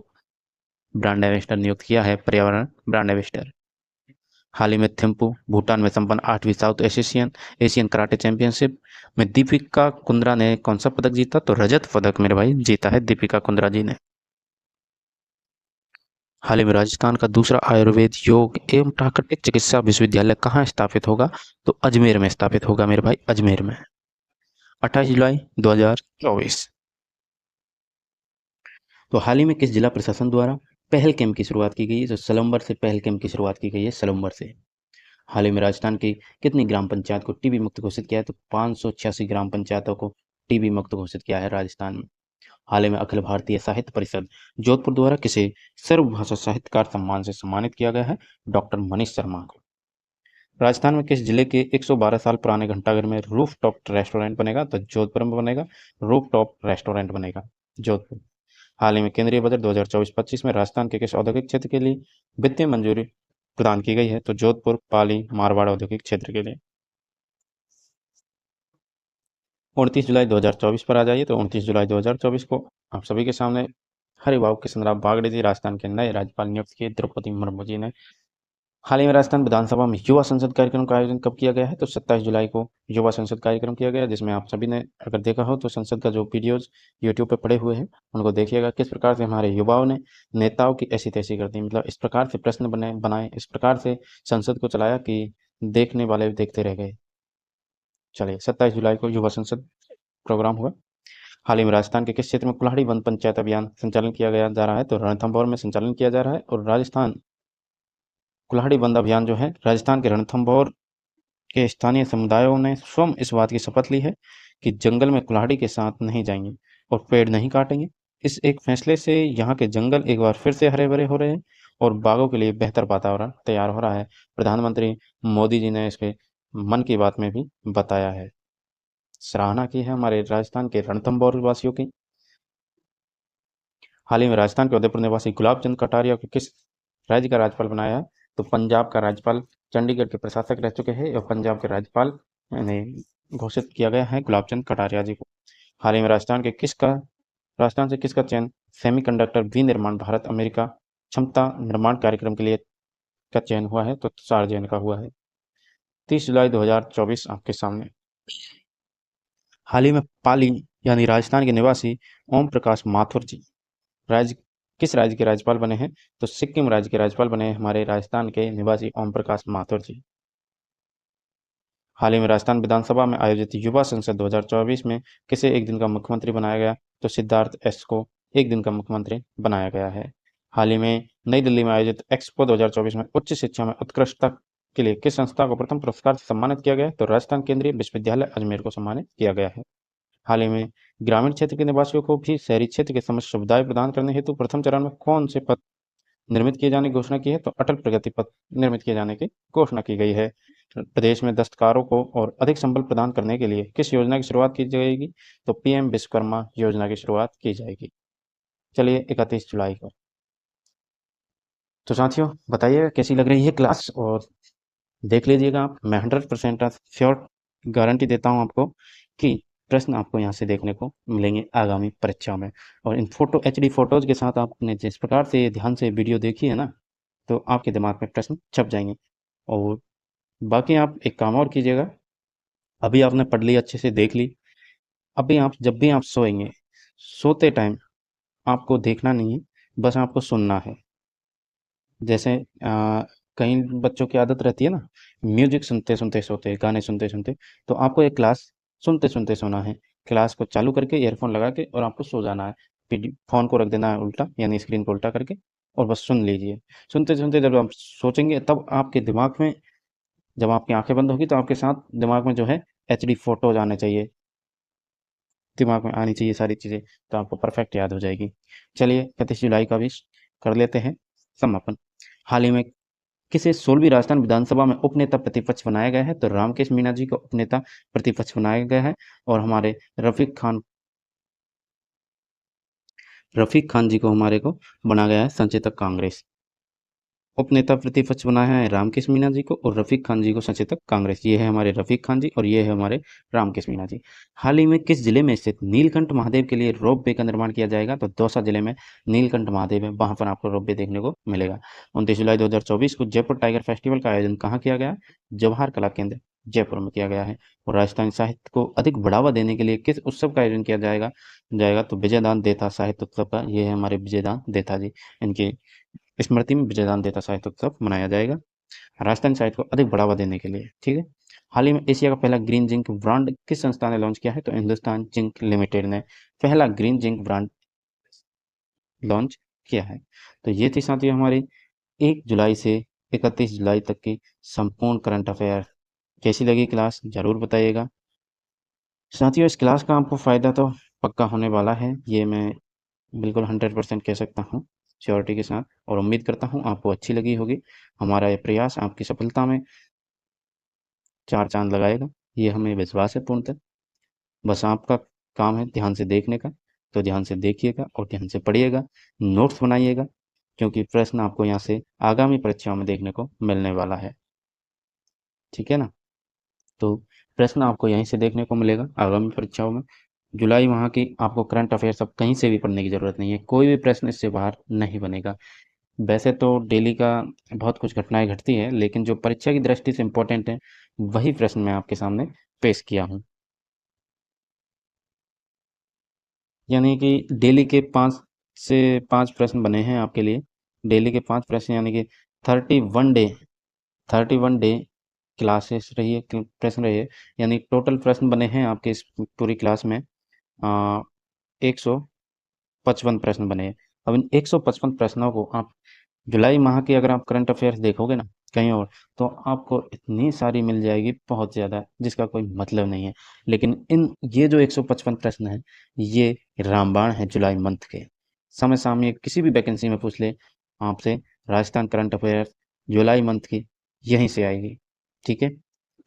ब्रांड एम्बेसडर नियुक्त किया है, पर्यावरण ब्रांड एम्बेसडर। हाल ही में थिम्पू भूटान में संपन्न 8वीं साउथ एशियन कराटे चैंपियनशिप में दीपिका कुंद्रा ने कौन सा पदक जीता? तो रजत पदक मेरे भाई जीता है दीपिका कुंद्रा जी ने। हाल ही में राजस्थान का दूसरा आयुर्वेद योग एवं प्राकृतिक चिकित्सा विश्वविद्यालय कहाँ स्थापित होगा? तो अजमेर में स्थापित होगा मेरे भाई, अजमेर में। 28 जुलाई 2024 तो हाल ही में किस जिला प्रशासन द्वारा पहल कैंप की शुरुआत की गई है? तो सलम्बर से पहल कैंप की शुरुआत की गई है, सलम्बर से। हाल ही में राजस्थान की कितनी ग्राम पंचायत को टीबी मुक्त घोषित किया है? तो 586 ग्राम पंचायतों को टीबी मुक्त घोषित किया है राजस्थान में। हाल ही में अखिल भारतीय साहित्य परिषद जोधपुर द्वारा किसे सर्वभाषा साहित्यकार सम्मान से सम्मानित किया गया है? डॉक्टर मनीष शर्मा को। राजस्थान में किस जिले के 112 साल पुराने घंटाघर में रूफ टॉप रेस्टोरेंट बनेगा? तो जोधपुर में बनेगा, रूफ टॉप रेस्टोरेंट बनेगा जोधपुर। हाल ही में केंद्रीय बजट 2024-25 में राजस्थान के किस औद्योगिक क्षेत्र के लिए वित्तीय मंजूरी प्रदान की गई है? तो जोधपुर पाली मारवाड़ औद्योगिक क्षेत्र के लिए। 29 जुलाई 2024 पर आ जाइए। तो 29 जुलाई 2024 को आप सभी के सामने हरिबाबू कृष्णराव बागड़ी जी राजस्थान के नए राज्यपाल नियुक्त किए द्रौपदी मुर्मू जी ने। हाल ही में राजस्थान विधानसभा में युवा संसद कार्यक्रम का आयोजन कब किया गया है? तो 27 जुलाई को युवा संसद कार्यक्रम किया गया, जिसमें आप सभी ने अगर देखा हो तो संसद का जो वीडियोज़ यूट्यूब पे पड़े हुए हैं, उनको देखिएगा। किस प्रकार से हमारे युवाओं ने नेताओं की ऐसी-तैसी कर दी, मतलब इस प्रकार से प्रश्न बनाए, इस प्रकार से संसद को चलाया कि देखने वाले देखते रह गए। चलिए, 27 जुलाई को युवा संसद प्रोग्राम हुआ। हाल ही में राजस्थान के किस क्षेत्र में कुल्हाड़ी वन पंचायत अभियान संचालन किया गया जा रहा है? तो रणथंभौर में संचालन किया जा रहा है। और राजस्थान कुल्हाड़ी वन अभियान जो है, राजस्थान के रणथंभौर के स्थानीय समुदायों ने स्वयं इस बात की शपथ ली है कि जंगल में कुल्हाड़ी के साथ नहीं जाएंगे और पेड़ नहीं काटेंगे। इस एक फैसले से यहाँ के जंगल एक बार फिर से हरे भरे हो रहे हैं और बाघों के लिए बेहतर वातावरण तैयार हो रहा है। प्रधानमंत्री मोदी जी ने इसके मन की बात में भी बताया है। सराहना की है हमारे राजस्थान के रणथंभौर वासियों की। हाल ही में राजस्थान के उदयपुर निवासी गुलाब चंद कटारिया को किस राज्य का राज्यपाल बनाया है? तो पंजाब का राज्यपाल चंडीगढ़ के प्रशासक रह चुके हैं और पंजाब के राज्यपाल ने घोषित किया गया है गुलाब चंद कटारिया जी को। हाल ही में राजस्थान से किसका चयन सेमीकंडक्टर विनिर्माण भारत अमेरिका क्षमता निर्माण कार्यक्रम के लिए का चयन हुआ है? तो तुषार जैन का हुआ है। 30 जुलाई 2024 आपके सामने। हाल ही में पाली यानी राजस्थान के निवासी ओम प्रकाश माथुर जी राज्य किस राज्य के राज्यपाल बने हैं? तो सिक्किम राज्य के राज्यपाल बने हैं हमारे राजस्थान के निवासी ओम प्रकाश माथुर जी। हाल ही में राजस्थान विधानसभा में आयोजित युवा संसद 2024 में किसे एक दिन का मुख्यमंत्री बनाया गया? तो सिद्धार्थ एस को एक दिन का मुख्यमंत्री बनाया गया है। हाल ही में नई दिल्ली में आयोजित एक्सपो 2024 में उच्च शिक्षा में उत्कृष्टता के लिए किस संस्था को प्रथम पुरस्कार से सम्मानित किया गया? तो राजस्थान केंद्रीय विश्वविद्यालय अजमेर को सम्मानित किया गया है। हाल ही में ग्रामीण क्षेत्र के निवासियों को भी शहरी क्षेत्र के समस्त सुविधाएं प्रदान करने हेतु प्रथम चरण में कौन से पद निर्मित किए जाने की घोषणा की है? तो अटल प्रगति पथ निर्मित किए जाने की घोषणा की गई है। प्रदेश में दस्तकारों को और अधिक संबल प्रदान करने के लिए किस योजना की शुरुआत की जाएगी? तो पीएम विश्वकर्मा योजना की शुरुआत की जाएगी। चलिए, 31 जुलाई को। तो साथियों, बताइएगा कैसी लग रही है क्लास और देख लीजिएगा आप। मैं 100% श्योर गारंटी देता हूँ आपको कि प्रश्न आपको यहाँ से देखने को मिलेंगे आगामी परीक्षा में। और इन एचडी फोटोज के साथ आपने जिस प्रकार से ध्यान से वीडियो देखी है ना, तो आपके दिमाग में प्रश्न छप जाएंगे। और बाकी आप एक काम और कीजिएगा। अभी आपने पढ़ ली, अच्छे से देख ली। अभी आप जब भी आप सोएंगे, सोते टाइम आपको देखना नहीं है, बस आपको सुनना है। जैसे कई बच्चों की आदत रहती है ना, म्यूजिक सुनते सुनते सोते, गाने सुनते सुनते। तो आपको एक क्लास सुनते सुनते सोना है। क्लास को चालू करके ईयरफोन लगा के और आपको सो जाना है। फिर फोन को रख देना है उल्टा, यानी स्क्रीन को उल्टा करके, और बस सुन लीजिए। सुनते सुनते जब आप सोचेंगे, तब आपके दिमाग में, जब आपकी आंखें बंद होगी, तो आपके साथ दिमाग में जो है एचडी फोटोज आने चाहिए, दिमाग में आनी चाहिए सारी चीज़ें। तो आपको परफेक्ट याद हो जाएगी। चलिए, 31 जुलाई का भी कर लेते हैं समापन। हाल ही में किसे 16वीं राजस्थान विधानसभा में उपनेता प्रतिपक्ष बनाया गया है? तो रामकेश मीणा जी को उपनेता प्रतिपक्ष बनाया गया है। और हमारे रफीक खान जी को हमारे को बनाया गया है संचेतक कांग्रेस। उपनेता प्रतिपक्ष बनाया है रामकेश मीणा जी को, और रफीक खान जी को संचेतक कांग्रेस। ये है हमारे रफीक खान जी और ये है हमारे रामकेश मीणा जी। हाल ही में किस जिले में स्थित नीलकंठ महादेव के लिए रोप वे का निर्माण किया जाएगा? तो दौसा जिले में नीलकंठ महादेव है, वहां पर आपको रोप वे देखने को मिलेगा। 29 जुलाई 2024 को जयपुर टाइगर फेस्टिवल का आयोजन कहाँ किया गया? जवाहर कला केंद्र जयपुर में किया गया है। और राजस्थानी साहित्य को अधिक बढ़ावा देने के लिए किस उत्सव का आयोजन किया जाएगा? तो विजयदान देता साहित्य उत्सव का। ये है हमारे विजयदान देता जी, इनकी स्मृति में विजयदान देता साहित्य उत्सव मनाया जाएगा राजस्थानी साहित्य को अधिक बढ़ावा देने के लिए। ठीक है। हाल ही में एशिया का पहला ग्रीन जिंक ब्रांड किस संस्था ने लॉन्च किया है? तो हिंदुस्तान जिंक लिमिटेड ने पहला ग्रीन जिंक ब्रांड लॉन्च किया है। तो ये थी साथियों हमारी 1 जुलाई से 31 जुलाई तक की संपूर्ण करंट अफेयर। कैसी लगी क्लास जरूर बताइएगा साथियों। इस क्लास का आपको फायदा तो पक्का होने वाला है, ये मैं बिल्कुल 100% कह सकता हूँ श्योरिटी के साथ। और उम्मीद करता हूँ आपको अच्छी लगी होगी। हमारा ये प्रयास आपकी सफलता में 4 चांद लगाएगा, ये हमें विश्वास है पूर्णतः। बस आपका काम है ध्यान से देखने का। तो ध्यान से देखिएगा और ध्यान से पढ़िएगा, नोट्स बनाइएगा, क्योंकि प्रश्न आपको यहाँ से आगामी परीक्षाओं में देखने को मिलने वाला है। ठीक है ना? तो प्रश्न आपको यहीं से देखने को मिलेगा आगामी परीक्षाओं में। जुलाई माह की आपको करंट अफेयर सब कहीं से भी पढ़ने की ज़रूरत नहीं है। कोई भी प्रश्न इससे बाहर नहीं बनेगा। वैसे तो डेली का बहुत कुछ घटनाएं घटती हैं, लेकिन जो परीक्षा की दृष्टि से इम्पोर्टेंट है वही प्रश्न मैं आपके सामने पेश किया हूँ। यानी कि डेली के 5 प्रश्न बने हैं आपके लिए। डेली के 5 प्रश्न यानी कि 31 डे 31 डे क्लासेस रही है, प्रश्न रही है। यानी टोटल प्रश्न बने हैं आपके इस पूरी क्लास में 155 प्रश्न बने हैं। अब इन 155 प्रश्नों को आप जुलाई माह के अगर आप करंट अफेयर्स देखोगे ना कहीं और, तो आपको इतनी सारी मिल जाएगी, बहुत ज़्यादा, जिसका कोई मतलब नहीं है। लेकिन इन ये जो 155 प्रश्न हैं, ये रामबाण है जुलाई मंथ के। समय सामयिक किसी भी वैकेंसी में पूछ ले आपसे, राजस्थान करंट अफेयर्स जुलाई मंथ की यहीं से आएगी। ठीक है?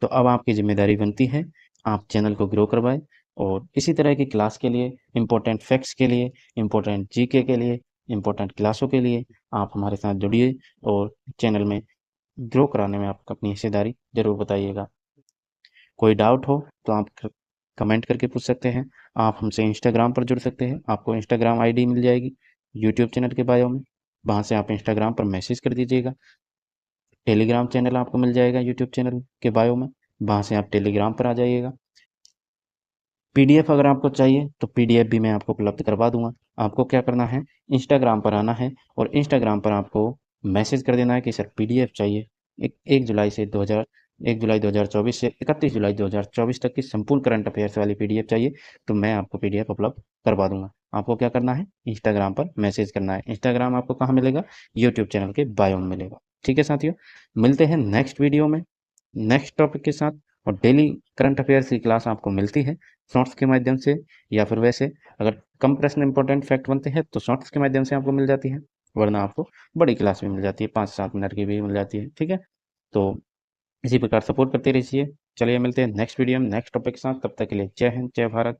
तो अब आपकी ज़िम्मेदारी बनती है, आप चैनल को ग्रो करवाएँ और इसी तरह की क्लास के लिए, इम्पोर्टेंट फैक्ट्स के लिए, इम्पोर्टेंट जीके के लिए, इम्पोर्टेंट क्लासों के लिए आप हमारे साथ जुड़िए और चैनल में ग्रो कराने में आप अपनी हिस्सेदारी ज़रूर बताइएगा। कोई डाउट हो तो आप कमेंट करके पूछ सकते हैं। आप हमसे इंस्टाग्राम पर जुड़ सकते हैं, आपको इंस्टाग्राम आईडी मिल जाएगी यूट्यूब चैनल के बायो में, वहाँ से आप इंस्टाग्राम पर मैसेज कर दीजिएगा। टेलीग्राम चैनल आपको मिल जाएगा यूट्यूब चैनल के बायो में, वहाँ से आप टेलीग्राम पर आ जाइएगा। पीडीएफ अगर आपको चाहिए तो पीडीएफ भी मैं आपको उपलब्ध करवा दूंगा। आपको क्या करना है, इंस्टाग्राम पर आना है और इंस्टाग्राम पर आपको मैसेज कर देना है कि सर पीडीएफ चाहिए। एक जुलाई से 1 जुलाई 2024 से 31 जुलाई 2024 तक की संपूर्ण करंट अफेयर्स वाली पीडीएफ चाहिए, तो मैं आपको पीडीएफ उपलब्ध करवा दूंगा। आपको क्या करना है, इंस्टाग्राम पर मैसेज करना है। इंस्टाग्राम आपको कहाँ मिलेगा, यूट्यूब चैनल के बायो में मिलेगा। ठीक है साथियों, मिलते हैं नेक्स्ट वीडियो में नेक्स्ट टॉपिक के साथ। और डेली करंट अफेयर्स की क्लास आपको मिलती है शॉर्ट्स के माध्यम से, या फिर वैसे अगर कम प्रश्न इंपॉर्टेंट फैक्ट बनते हैं तो शॉर्ट्स के माध्यम से आपको मिल जाती है, वरना आपको बड़ी क्लास में मिल जाती है, 5-7 मिनट की भी मिल जाती है। ठीक है, तो इसी प्रकार सपोर्ट करते रहिए। चलिए मिलते हैं नेक्स्ट वीडियो में नेक्स्ट टॉपिक के साथ, तब तक के लिए जय हिंद, जय भारत।